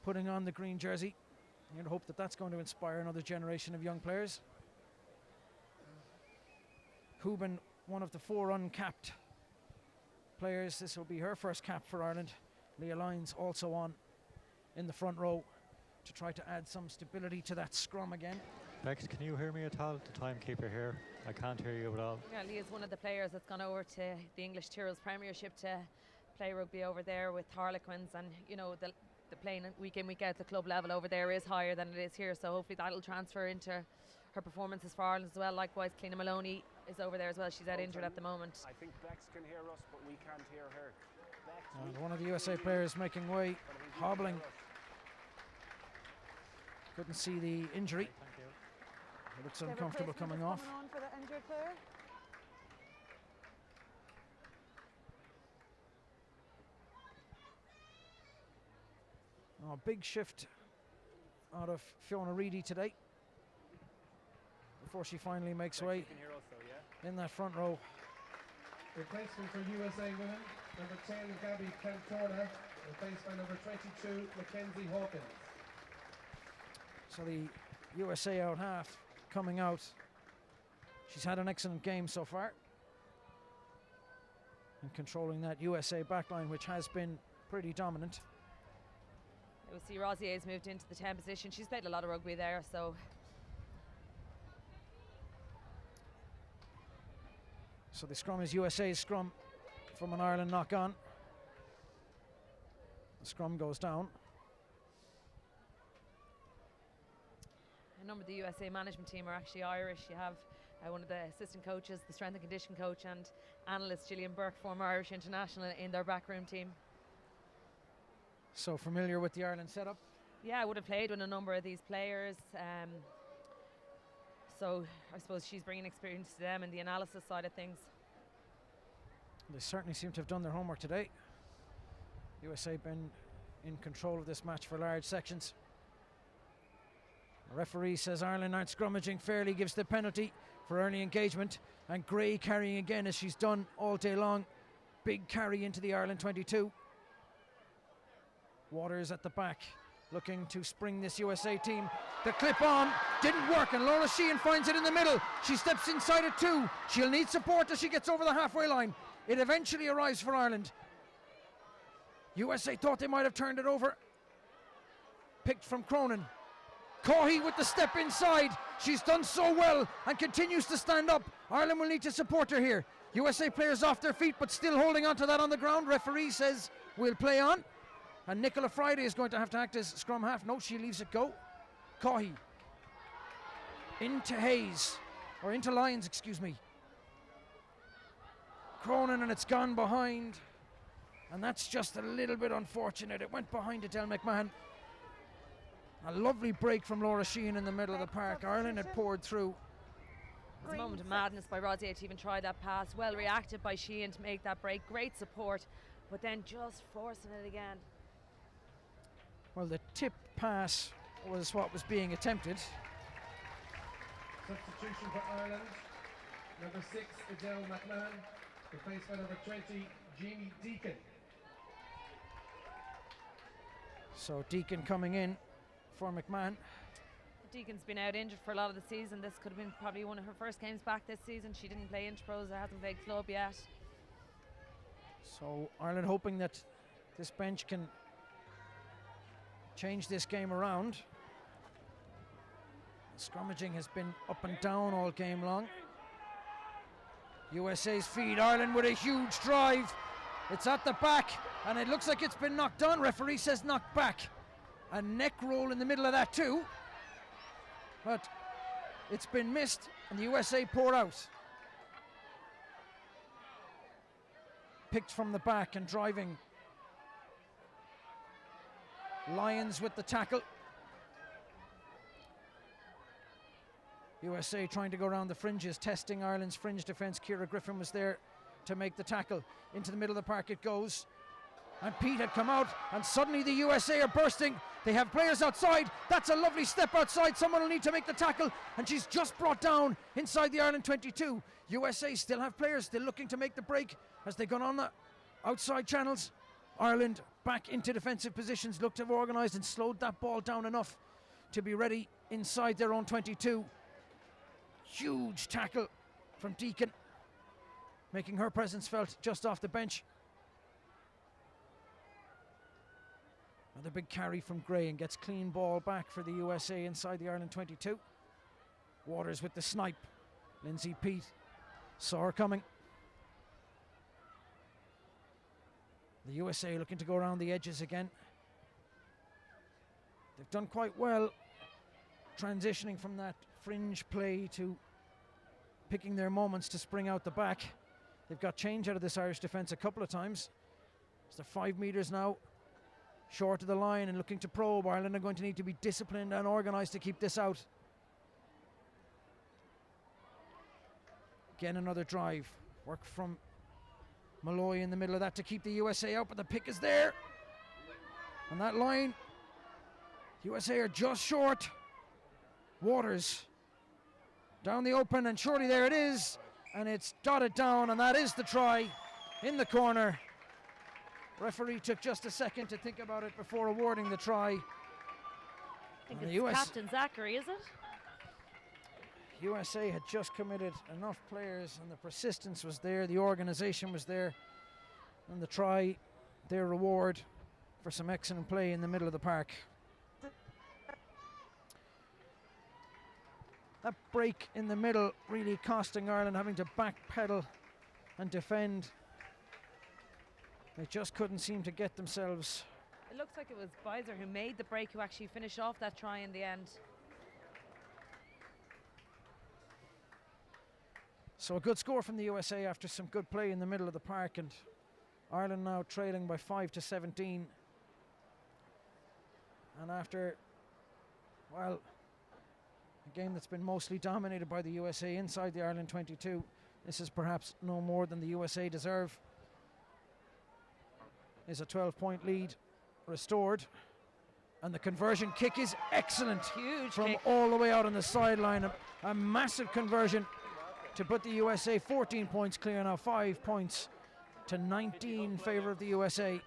putting on the green jersey. You'd hope that that's going to inspire another generation of young players. Huben, one of the 4 uncapped players. This will be her first cap for Ireland. Leah Lyons also on in the front row to try to add some stability to that scrum again. Bex, can you hear me at all? The timekeeper here. I can't hear you at all. Yeah, Leah's one of the players that's gone over to the English Tyrrells Premiership to play rugby over there with Harlequins, and you know the playing week in, week out at the club level over there is higher than it is here, so hopefully that'll transfer into her performances for Ireland as well. Likewise, Cliona Maloney is over there as well. She's out injured at the moment. I think Bex can hear us, but we can't hear her. Bex, And one of the USA players making way, hobbling. Couldn't see the injury. Thank you. It looks uncomfortable coming off. On for the injured player. Oh, big shift out of Fiona Reedy today before she finally makes Bex, way you can hear us though, yeah? in that front row. Replacement for USA women, number 10, Gabby Cantorna, replaced by number 22, Mackenzie Hawkins. So the USA out half coming out. She's had an excellent game so far and controlling that USA backline, which has been pretty dominant. We'll see Rosier's moved into the 10 position. She's played a lot of rugby there, so So the scrum is USA's scrum from an Ireland knock on. The scrum goes down. a number of the USA management team are actually Irish. You have one of the assistant coaches, the strength and condition coach, and analyst Gillian Burke, former Irish international, in their backroom team. So familiar with the Ireland setup? Yeah, I would have played with a number of these players. So I suppose she's bringing experience to them and the analysis side of things. They certainly seem to have done their homework today. USA been in control of this match for large sections. The referee says Ireland aren't scrummaging fairly, gives the penalty for early engagement, and Gray carrying again as she's done all day long. Big carry into the Ireland 22. Waters at the back, looking to spring this USA team. The clip on didn't work, and Laura Sheehan finds it in the middle. She steps inside it too. She'll need support as she gets over the halfway line. It eventually arrives for Ireland. USA thought they might have turned it over. Picked from Cronin. Coghlan with the step inside. She's done so well and continues to stand up. Ireland will need to support her here. USA players off their feet but still holding on to that on the ground. Referee says we'll play on. And Nicola Friday is going to have to act as scrum half. No, she leaves it go. Coghlan into Hayes, or into Lyons, excuse me. Cronin, and it's gone behind. And that's just a little bit unfortunate. It went behind Adele McMahon. A lovely break from Laura Sheehan in the middle of the park. Ireland had poured through. It was a moment of madness by Rosier to even try that pass. Well reacted by Sheehan to make that break. Great support, but then just forcing it again. Well, the tip pass was what was being attempted. Substitution for Ireland. Number 6, Adele McMahon, replaced by number 20, Jamie Deacon. So Deacon coming in for McMahon. Deacon's been out injured for a lot of the season. This could have been probably one of her first games back this season. She didn't play Interpros, hasn't played club yet. So Ireland hoping that this bench can change this game around. Scrummaging has been up and down all game long. USA's feed, Ireland with a huge drive. It's at the back and it looks like it's been knocked on. Referee says knocked back. a neck roll in the middle of that too, but it's been missed and the USA pour out. Picked from the back and driving. Lyons with the tackle. USA trying to go around the fringes, testing Ireland's fringe defence. Ciara Griffin was there to make the tackle. Into the middle of the park it goes. And Pete had come out, and suddenly the USA are bursting. They have players outside. That's a lovely step outside. Someone will need to make the tackle, and she's just brought down inside the Ireland 22. USA still have players, still looking to make the break as they go on the outside channels. Ireland back into defensive positions, looked to have organised and slowed that ball down enough to be ready inside their own 22. Huge tackle from Deacon, making her presence felt just off the bench. Another big carry from Gray and gets clean ball back for the USA inside the Ireland 22. Waters with the snipe. Lindsay Peat saw her coming. The USA looking to go around the edges again. They've done quite well transitioning from that fringe play to picking their moments to spring out the back. They've got change out of this Irish defence a couple of times. So they're 5 metres now short of the line and looking to probe. Ireland are going to need to be disciplined and organised to keep this out. Again, another drive. Work from Malloy in the middle of that to keep the USA out, but the pick is there. On that line, USA are just short. Waters down the open, and surely there it is, and it's dotted down, and that is the try in the corner. Referee took just a second to think about it before awarding the try. I think it's Captain Zachary, is it? USA had just committed enough players, and the persistence was there, the organisation was there, and the try, their reward for some excellent play in the middle of the park. That break in the middle really costing Ireland, having to backpedal and defend. They just couldn't seem to get themselves. It looks like it was Beiser who made the break, who actually finished off that try in the end. So a good score from the USA after some good play in the middle of the park, and Ireland now trailing by 5-17. And after, well, a game that's been mostly dominated by the USA inside the Ireland 22, this is perhaps no more than the USA deserve. Is a 12-point lead restored, and the conversion kick is excellent. Huge from kick. All the way out on the sideline. A massive conversion to put the USA 14 points clear now, 5 points to 19 in favour of the USA.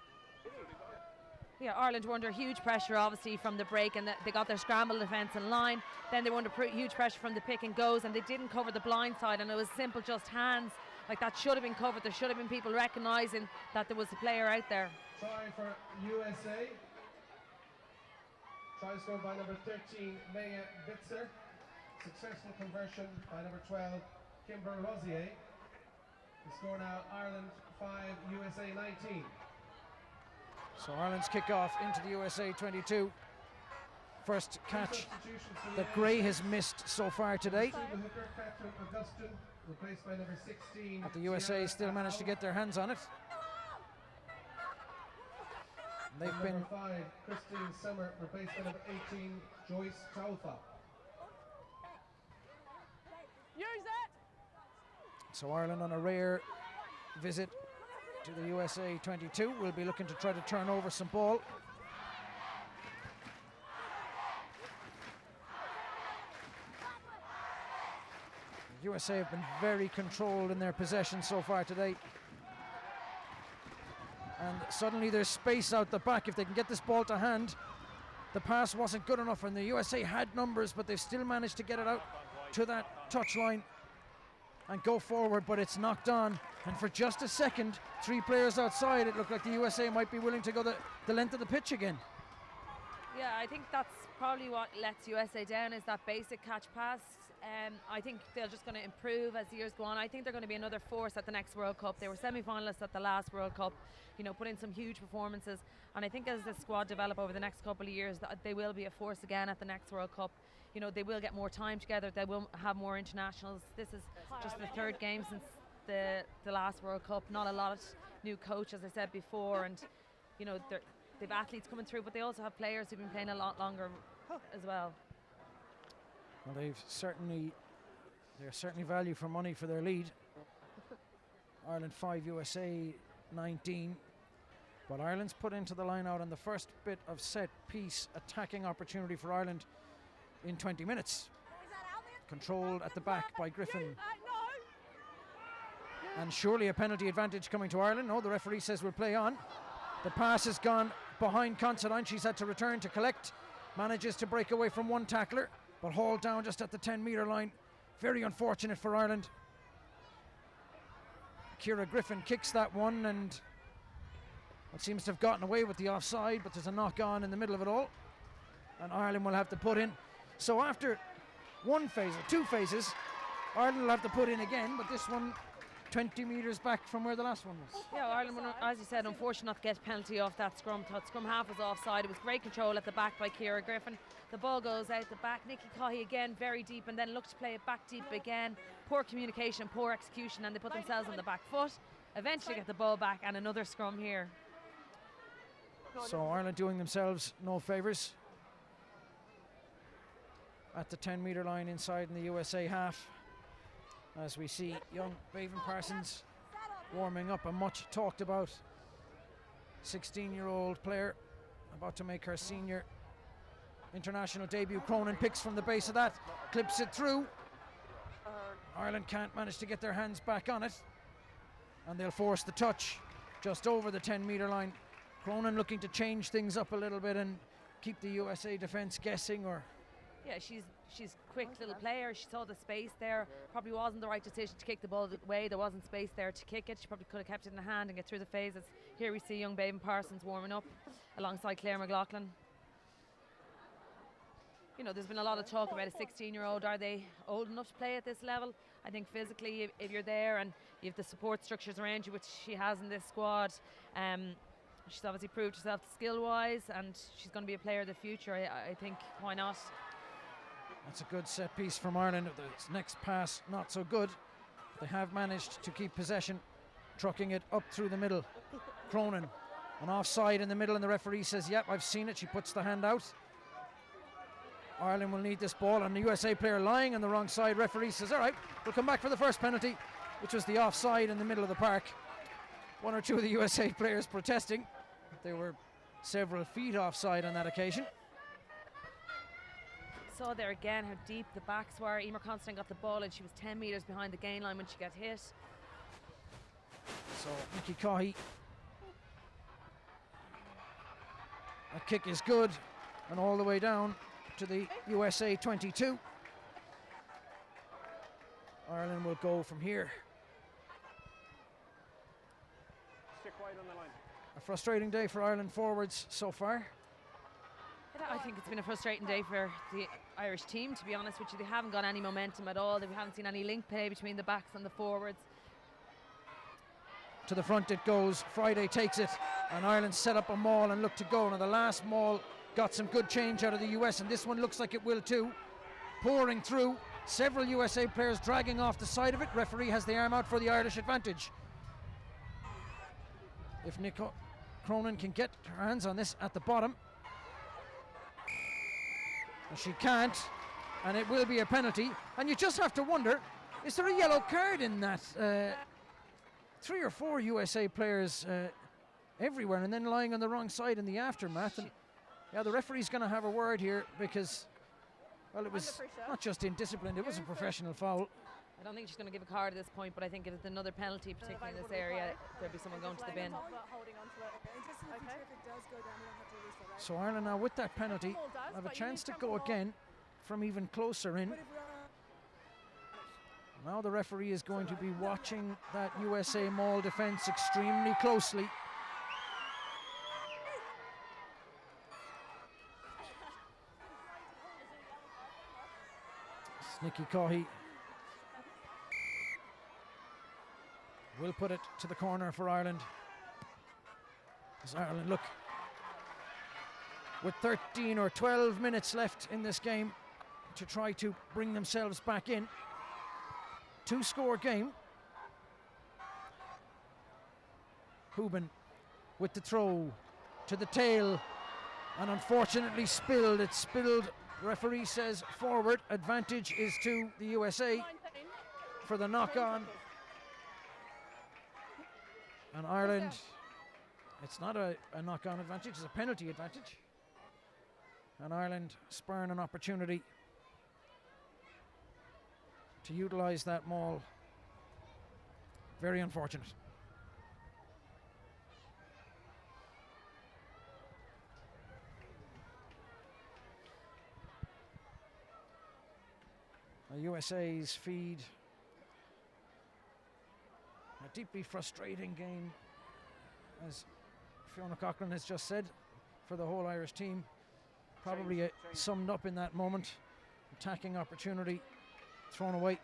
Yeah, Ireland were under huge pressure obviously from the break, and they got their scramble defence in line. Then they were under huge pressure from the pick and goes, and they didn't cover the blind side, and it was simple just hands. Like, that should have been covered. There should have been people recognising that there was a player out there. Try for USA. Try scored by number 13, Maya Bitzer. Successful conversion by number 12, Kimber Rosier. The score now, Ireland 5, USA 19. So Ireland's kick-off into the USA 22. First catch that Gray has missed so far today. Replaced by number 16. But the USA still managed to get their hands on it. They've been number 5, Christine Summer, replaced by number 18, Joyce Taufa. Use it! So Ireland on a rare visit to the USA 22 will be looking to try to turn over some ball. The USA have been very controlled in their possession so far today. And suddenly there's space out the back if they can get this ball to hand. The pass wasn't good enough, and the USA had numbers, but they've still managed to get it out to that touchline and go forward, but it's knocked on. And for just a second, 3 players outside, it looked like the USA might be willing to go the length of the pitch again. Yeah, I think that's probably what lets USA down, is that basic catch pass. I think they're just going to improve as the years go on. I think they're going to be another force at the next World Cup. They were semi-finalists at the last World Cup, you know, put in some huge performances. And I think as the squad develop over the next couple of years, that they will be a force again at the next World Cup. You know, they will get more time together. They will have more internationals. This is just the third game since the last World Cup. Not a lot of new coach, as I said before, and you know, they've athletes coming through, but they also have players who've been playing a lot longer as well. Well, they're certainly value for money for their lead. Ireland 5, USA 19. But Ireland's put into the line out on the first bit of set piece attacking opportunity for Ireland in 20 minutes. Controlled at the back by Griffin. And surely a penalty advantage coming to Ireland. No, the referee says we'll play on. The pass has gone behind Considine. She's had to return to collect. Manages to break away from one tackler, but hauled down just at the 10-metre line. Very unfortunate for Ireland. Ciara Griffin kicks that one, and it seems to have gotten away with the offside, but there's a knock on in the middle of it all, and Ireland will have to put in. So after one phase or two phases, Ireland will have to put in again, but this one 20 metres back from where the last one was. Yeah, Ireland were, as you said, unfortunate not to get a penalty off that scrum. Thought scrum half was offside. It was great control at the back by Ciara Griffin. The ball goes out the back. Nikki Coghlan again very deep, and then looked to play it back deep again. Poor communication, poor execution, and they put themselves on the back foot. Eventually get the ball back, and another scrum here. So Ireland doing themselves no favours at the 10-metre line inside in the USA half, as we see young Bevan Parsons warming up, a much talked about 16-year-old player about to make her senior international debut. Cronin picks from the base of that, clips it through. Ireland can't manage to get their hands back on it, and they'll force the touch just over the 10-metre line. Cronin looking to change things up a little bit and keep the USA defence guessing, or yeah, she's quick little player. She saw the space there. Probably wasn't the right decision to kick the ball away. There wasn't space there to kick it. She probably could have kept it in the hand and get through the phases. Here we see young Bevan Parsons warming up alongside Claire McLaughlin. You know, there's been a lot of talk about a 16-year-old. Are they old enough to play at this level? I think physically, if you're there and you have the support structures around you, which she has in this squad, she's obviously proved herself skill-wise, and she's going to be a player of the future. I think, why not? That's a good set piece from Ireland. The next pass not so good. They have managed to keep possession, trucking it up through the middle. Cronin, an offside in the middle, and the referee says, yep, I've seen it. She puts the hand out. Ireland will need this ball, and the USA player lying on the wrong side. Referee says, all right, we'll come back for the first penalty, which was the offside in the middle of the park. One or two of the USA players protesting. They were several feet offside on that occasion. Saw there again how deep the backs were. Emer Considine got the ball, and she was 10 metres behind the gain line when she got hit. So Nikki Coghlan, a kick is good, and all the way down to the USA 22. Ireland will go from here. Stick wide on the line. A frustrating day for Ireland forwards so far. I think it's been a frustrating day for the Irish team, to be honest with you. They haven't got any momentum at all. We haven't seen any link play between the backs and the forwards. To the front it goes. Friday takes it, and Ireland set up a maul and look to go. Now the last maul got some good change out of the US, and this one looks like it will too. Pouring through, several USA players dragging off the side of it. Referee has the arm out for the Irish advantage. If Nico Cronin can get her hands on this at the bottom. And she can't, and it will be a penalty. And you just have to wonder, is there a yellow card in that? 3 or 4 USA players everywhere, and then lying on the wrong side in the aftermath. And yeah, the referee's going to have a word here, because, well, it was not just indisciplined, it was a professional foul. I don't think she's going to give a card at this point, but I think if it's another penalty, particularly in this area, there'll be someone going to the bin. So Ireland now with that penalty have a chance to go again from even closer in. Now the referee is going to be watching that USA maul defence extremely closely. Nicky Coghlan will put it to the corner for Ireland. As Ireland look, with 13 or 12 minutes left in this game, to try to bring themselves back in. 2-score game. Hoban with the throw to the tail, and unfortunately spilled. It's spilled, the referee says forward. Advantage is to the USA for the knock-on. And Ireland, it's not a knock-on advantage, it's a penalty advantage. And Ireland spurn an opportunity to utilise that maul. Very unfortunate. USA's feed. A deeply frustrating game, as Fiona Coghlan has just said, for the whole Irish team. Probably summed up in that moment. Attacking opportunity thrown away.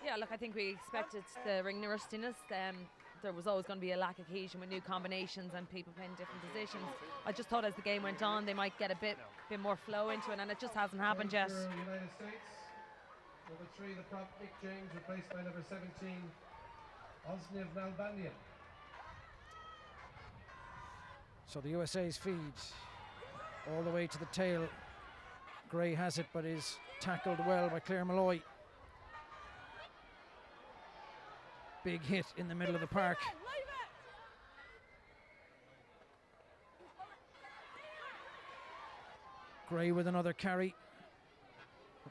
Yeah, look, I think we expected the ring rustiness. There was always going to be a lack of cohesion with new combinations and people playing different positions. I just thought as the game went on, they might get a bit more flow into it, and it just hasn't happened yet. United States. Number 3, the prop, Nick James, replaced by number 17, Osniv Nalbandian. So the USA's feed all the way to the tail. Gray has it, but is tackled well by Claire Malloy. Big hit in the middle of the park. Gray with another carry.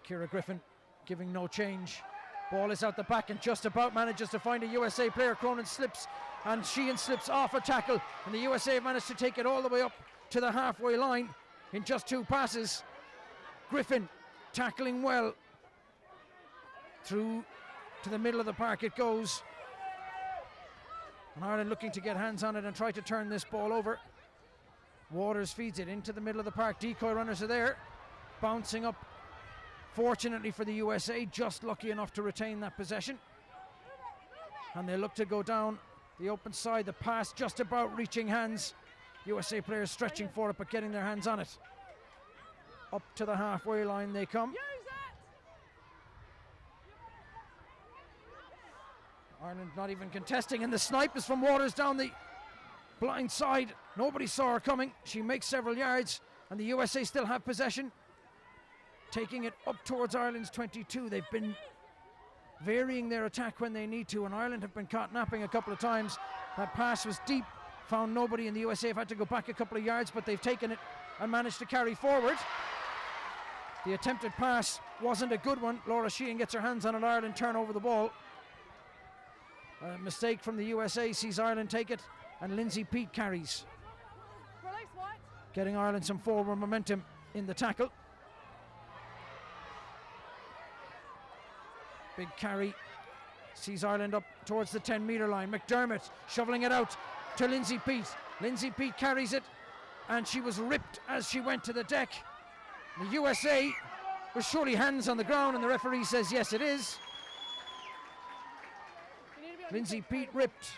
Ciara Griffin giving no change. Ball is out the back and just about manages to find a USA player. Cronin slips and Sheehan slips off a tackle, and the USA managed to take it all the way up to the halfway line in just 2 passes. Griffin tackling well. Through to the middle of the park it goes. And Ireland looking to get hands on it and try to turn this ball over. Waters feeds it into the middle of the park. Decoy runners are there. Bouncing up. Fortunately for the USA, just lucky enough to retain that possession. And they look to go down the open side. The pass just about reaching hands. USA players stretching for it but getting their hands on it. Up to the halfway line they come. Ireland not even contesting, and the snipe is from Waters down the blind side. Nobody saw her coming. She makes several yards, and the USA still have possession. Taking it up towards Ireland's 22. They've been varying their attack when they need to, and Ireland have been caught napping a couple of times. That pass was deep, found nobody, and the USA have had to go back a couple of yards, but they've taken it and managed to carry forward. The attempted pass wasn't a good one. Laura Sheehan gets her hands on it. Ireland turn over the ball. A mistake from the USA sees Ireland take it, and Lindsay Peat carries, getting Ireland some forward momentum in the tackle. Big carry sees Ireland up towards the 10-metre line. McDermott shoveling it out to Lindsay Peat. Lindsay Peat carries it, and she was ripped as she went to the deck. The USA was surely hands on the ground, and the referee says yes, it is. Lindsay Peat ripped,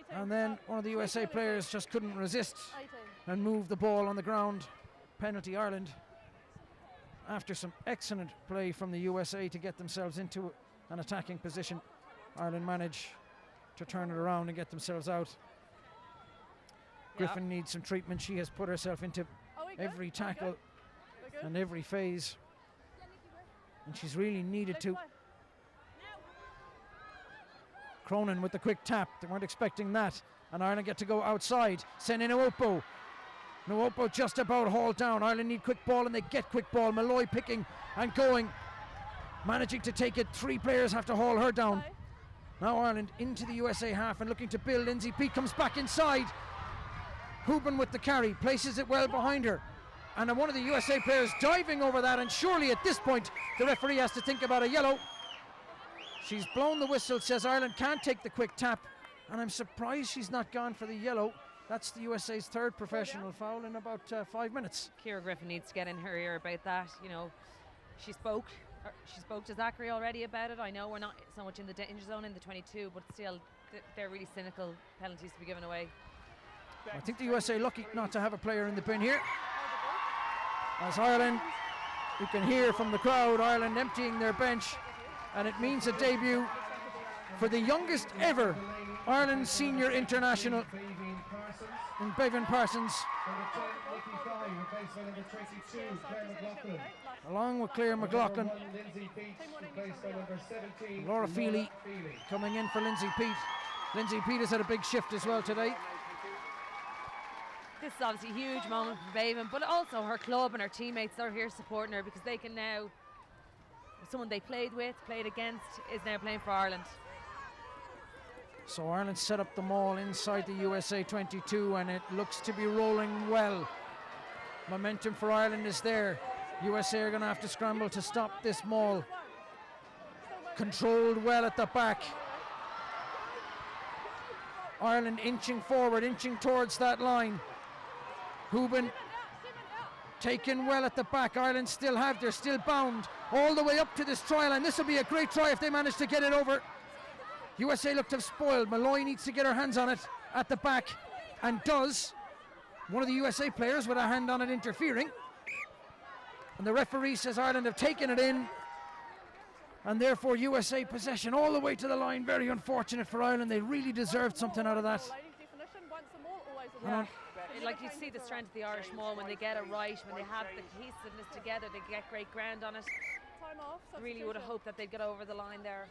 and then one of the USA players just couldn't resist and moved the ball on the ground. Penalty Ireland. After some excellent play from the USA to get themselves into an attacking position, Ireland manage to turn it around and get themselves out. Griffin needs some treatment. She has put herself into every tackle and every phase, and she's really needed to. Cronin with the quick tap. They weren't expecting that, and Ireland get to go outside. Send in Nwopo. Nwopo just about hauled down. Ireland need quick ball, and they get quick ball. Malloy picking and going, managing to take it. 3 players have to haul her down. Now Ireland into the USA half and looking to build. Lindsay Peat comes back inside. Hoban with the carry, places it well behind her, and one of the USA players diving over that, and surely at this point the referee has to think about a yellow. She's blown the whistle, says Ireland can't take the quick tap, and I'm surprised she's not gone for the yellow. That's the USA's 3rd professional foul in about 5 minutes. Ciara Griffin needs to get in her ear about that. You know, she spoke She spoke to Zachary already about it. I know we're not so much in the danger zone in the 22, but still, they're really cynical penalties to be given away. I think the USA lucky not to have a player in the bin here. As Ireland, you can hear from the crowd, Ireland emptying their bench, and it means a debut for the youngest ever Ireland senior international in Bevan Parsons, along with Claire McLaughlin. Laura Feely coming in for Lindsay Peat. Lindsay Peat has had a big shift as well today. This is obviously a huge moment for Bevan, but also her club and her teammates are here supporting her, because they can now, someone they played with, played against, is now playing for Ireland. So Ireland set up the maul inside the USA 22, and it looks to be rolling well. Momentum for Ireland is there. USA are going to have to scramble to stop this maul. Controlled well at the back. Ireland inching forward, inching towards that line. Hooban taken well at the back. Ireland they're still bound all the way up to this try line. This will be a great try if they manage to get it over. USA look to have spoiled. Malloy needs to get her hands on it at the back, and does. One of the USA players with a hand on it interfering. And the referee says Ireland have taken it in, and therefore USA possession all the way to the line. Very unfortunate for Ireland. They really deserved something out of that. Yeah. Like, you see the strength of the Irish maul when they get it right, when they have the cohesiveness together, they get great ground on it. Really would have hoped that they'd get over the line there.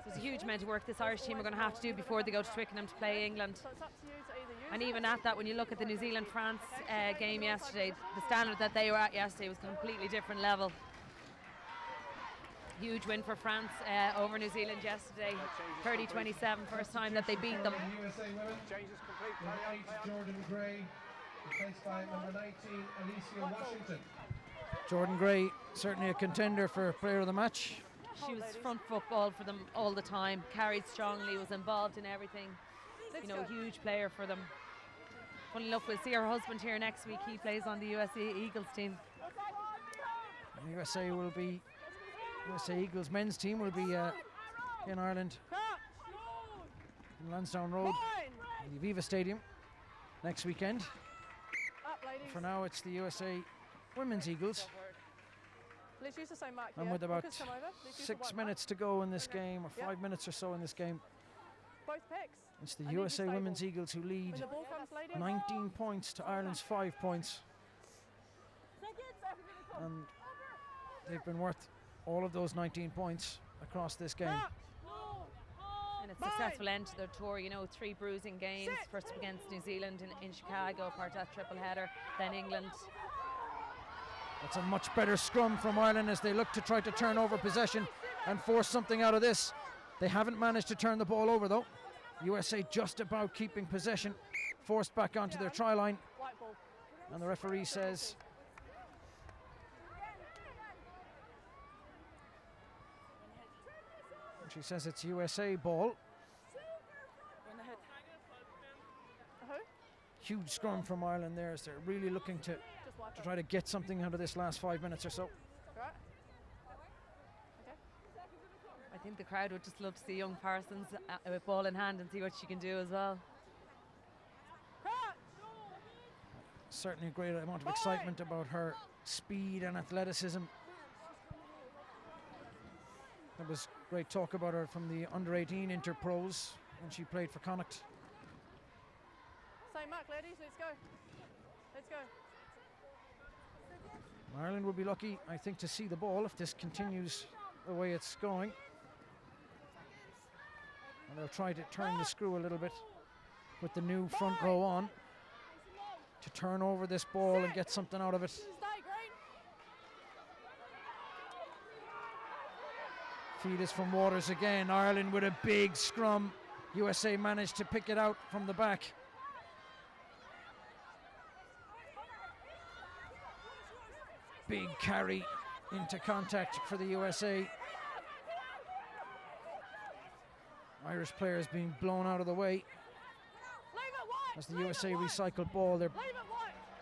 There's a huge amount of work this Irish team are going to have to do before they go to Twickenham to play England. And even at that, when you look at the New Zealand-France game yesterday, the standard that they were at yesterday was a completely different level. Huge win for France over New Zealand yesterday, 30-27, first time that they beat them. USA women, number 8 Jordan Gray, replaced by number 19 Alicia Washington. Jordan Gray, certainly a contender for player of the match. She was front football for them all the time, carried strongly, was involved in everything. You know, a huge player for them. Funny enough, we'll see her husband here next week. He plays on the USA Eagles team. And the USA Eagles men's team will be in Ireland, in Lansdowne Road, in the Aviva Stadium next weekend. For now, it's the USA Women's Eagles. And with about 6 minutes to go in this game, or 5 minutes or so in this game, it's the USA Women's Eagles who lead 19 points to Ireland's 5 points. And they've been worth all of those 19 points across this game. And a successful end to their tour, you know, 3 bruising games, first against New Zealand in Chicago, part of that triple header, then England. That's a much better scrum from Ireland as they look to try to turn over possession and force something out of this. They haven't managed to turn the ball over though. USA just about keeping possession, forced back onto their try line. And the referee says she says it's USA ball. Huge scrum from Ireland there as they're really looking to try to get something out of this last 5 minutes or so. I think the crowd would just love to see young Parsons with ball in hand and see what she can do as well. Certainly a great amount of excitement about her speed and athleticism. There was great talk about her from the under-18 Interpros when she played for Connacht. Same mark, ladies, let's go. Let's go. Ireland will be lucky, I think, to see the ball if this continues the way it's going. And they'll try to turn the screw a little bit with the new front row on to turn over this ball and get something out of it. Feed is from Waters again. Ireland with a big scrum. USA managed to pick it out from the back. Big carry into contact for the USA. Irish players being blown out of the way as the USA recycle ball. Their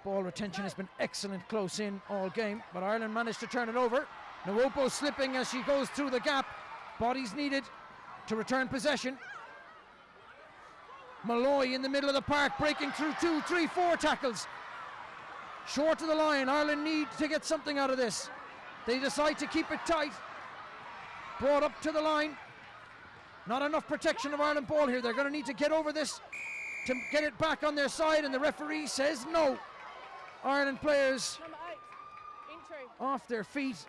ball retention has been excellent close in all game, but Ireland managed to turn it over. Nwopo slipping as she goes through the gap. Bodies needed to return possession. Malloy in the middle of the park, breaking through 2, 3, 4 tackles. Short of the line. Ireland need to get something out of this. They decide to keep it tight. Brought up to the line. Not enough protection of Ireland ball here. They're going to need to get over this to get it back on their side, and the referee says no. Ireland players off their feet,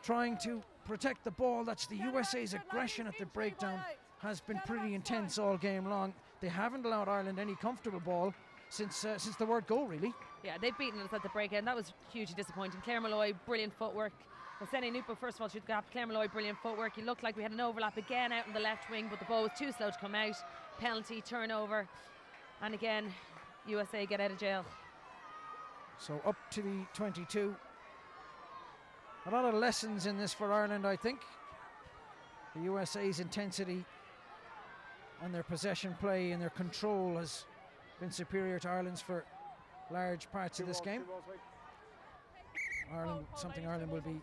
trying to protect the ball. That's the USA's aggression at the breakdown has been pretty intense all game long. They haven't allowed Ireland any comfortable ball since the word go, really. Yeah, they've beaten us at the break end. That was hugely disappointing. Claire Malloy, brilliant footwork. Hosseini Nupo, first of all, shoot the gap. Claire Malloy, brilliant footwork. It looked like we had an overlap again out in the left wing, but the ball was too slow to come out. Penalty, turnover, and again, USA get out of jail. So up to the 22. A lot of lessons in this for Ireland, I think. The USA's intensity and their possession play and their control has been superior to Ireland's for large parts of this game. Ireland, something Ireland will be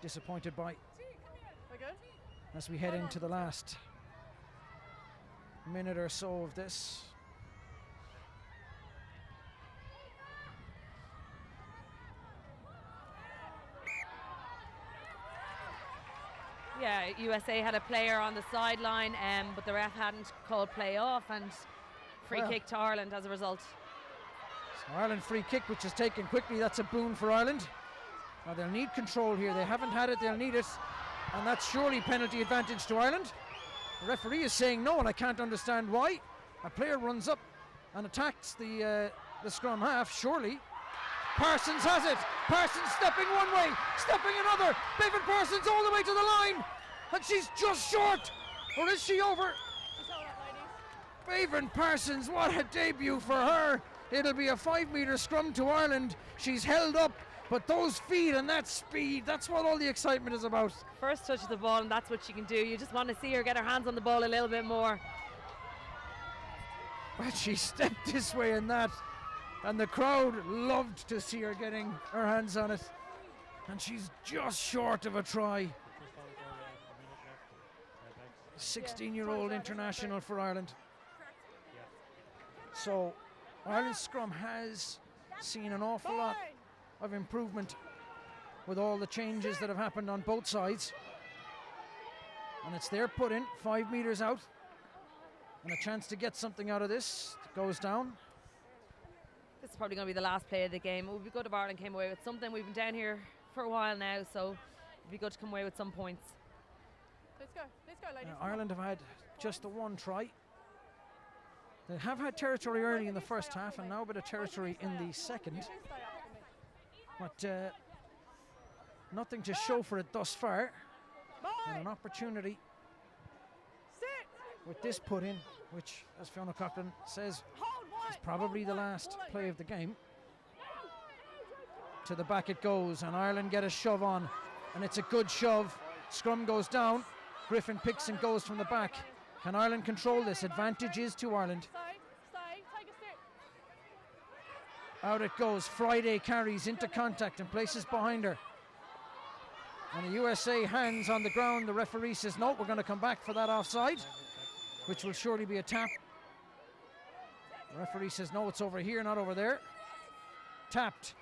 disappointed by as we head into the last minute or so of this. Yeah, USA had a player on the sideline, but the ref hadn't called play off, and free kick to Ireland as a result. So Ireland free kick, which is taken quickly. That's a boon for Ireland. Now they'll need control here. They haven't had it, they'll need it. And that's surely penalty advantage to Ireland. The referee is saying no, and I can't understand why. A player runs up and attacks the scrum half, surely. Parsons has it. Parsons stepping one way, stepping another. Bevan Parsons all the way to the line. And she's just short. Or is she over? Bevan Parsons, what a debut for her. It'll be a 5-metre scrum to Ireland. She's held up, but those feet and that speed, that's what all the excitement is about. First touch of the ball, and that's what she can do. You just want to see her get her hands on the ball a little bit more. But she stepped this way and that, and the crowd loved to see her getting her hands on it. And she's just short of a try. 16-year-old international for Ireland. So Ireland's scrum has seen an awful lot of improvement with all the changes that have happened on both sides. And it's their put in, 5 metres out. And a chance to get something out of this. It goes down. This is probably going to be the last play of the game. It would be good if Ireland came away with something. We've been down here for a while now, so it'd be good to come away with some points. Let's go, ladies. Ireland have had just the one try. They have had territory early in the first half and now a bit of territory in the second. But nothing to show for it thus far. And an opportunity with this put in, which, as Fiona Coghlan says, is probably the last play of the game. To the back it goes, and Ireland get a shove on, and it's a good shove. Scrum goes down. Griffin picks and goes from the back. Can Ireland control this? Advantage is to Ireland. Out it goes. Friday carries into contact and places behind her. And the USA hands on the ground. The referee says, no, we're going to come back for that offside, which will surely be a tap. The referee says, no, it's over here, not over there. Tapped.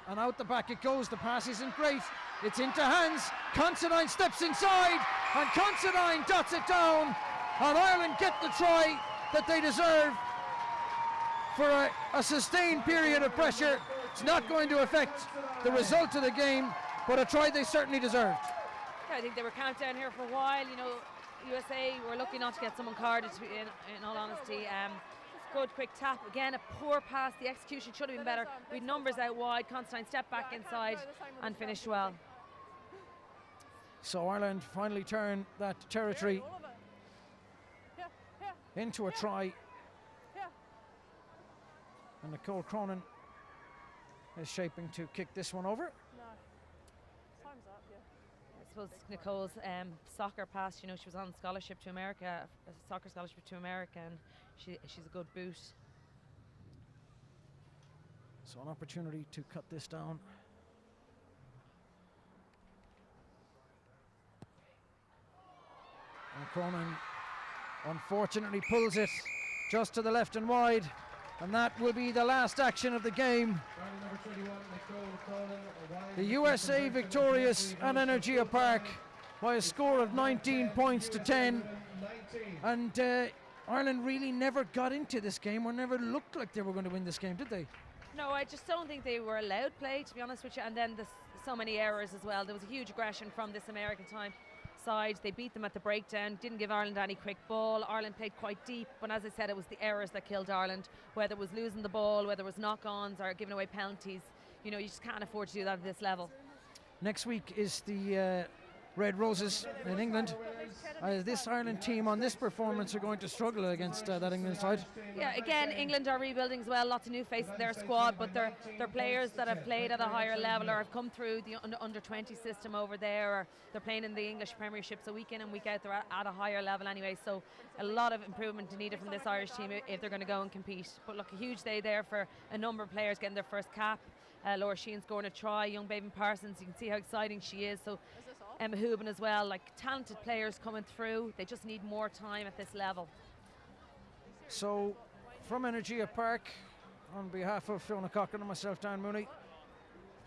And out the back it goes. The pass isn't great. It's into hands. Considine steps inside, and Considine dots it down. And Ireland get the try that they deserve for a sustained period of pressure. It's not going to affect the result of the game, but a try they certainly deserved. Yeah, I think they were camped down here for a while. You know, USA were lucky not to get someone carded, in all honesty. Good quick tap. Again, a poor pass. The execution should have been better. We had numbers out wide. Constantine stepped back inside and finished well. So Ireland finally turned that territory into a try. And Nicole Cronin is shaping to kick this one over. No. Time's up, yeah. I suppose Nicole's soccer pass, you know, she was on scholarship to America, a soccer scholarship to America, and she's a good boot. So an opportunity to cut this down. And Cronin unfortunately pulls it just to the left and wide, and that will be the last action of the game. The USA victorious at Energia Park by a score of 19 points to 10, and Ireland really never got into this game or never looked like they were going to win this game, did they? No, I just don't think they were allowed play, to be honest with you, and then so many errors as well. There was a huge aggression from this American side. They beat them at the breakdown, didn't give Ireland any quick ball. Ireland played quite deep, but as I said, it was the errors that killed Ireland, whether it was losing the ball, whether it was knock-ons or giving away penalties. You know, you just can't afford to do that at this level. Next week is the Red Roses in England. This Ireland team on this performance are going to struggle against that England side. Yeah, again, England are rebuilding as well. Lots of new faces in their squad, but they're players that have played at a higher level or have come through the under-20 system over there, or they're playing in the English Premiership, so week in and week out they're at a higher level anyway. So a lot of improvement needed from this Irish team if they're going to go and compete. But look, a huge day there for a number of players getting their first cap. Laura Sheehan scoring a try, young Baven Parsons, you can see how exciting she is. So Emma Hooban as well, like talented players coming through. They just need more time at this level. So from Energia Park, on behalf of Fiona Coghlan and myself, Dan Mooney,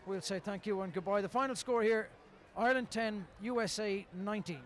we'll say thank you and goodbye. The final score here, Ireland 10, USA 19.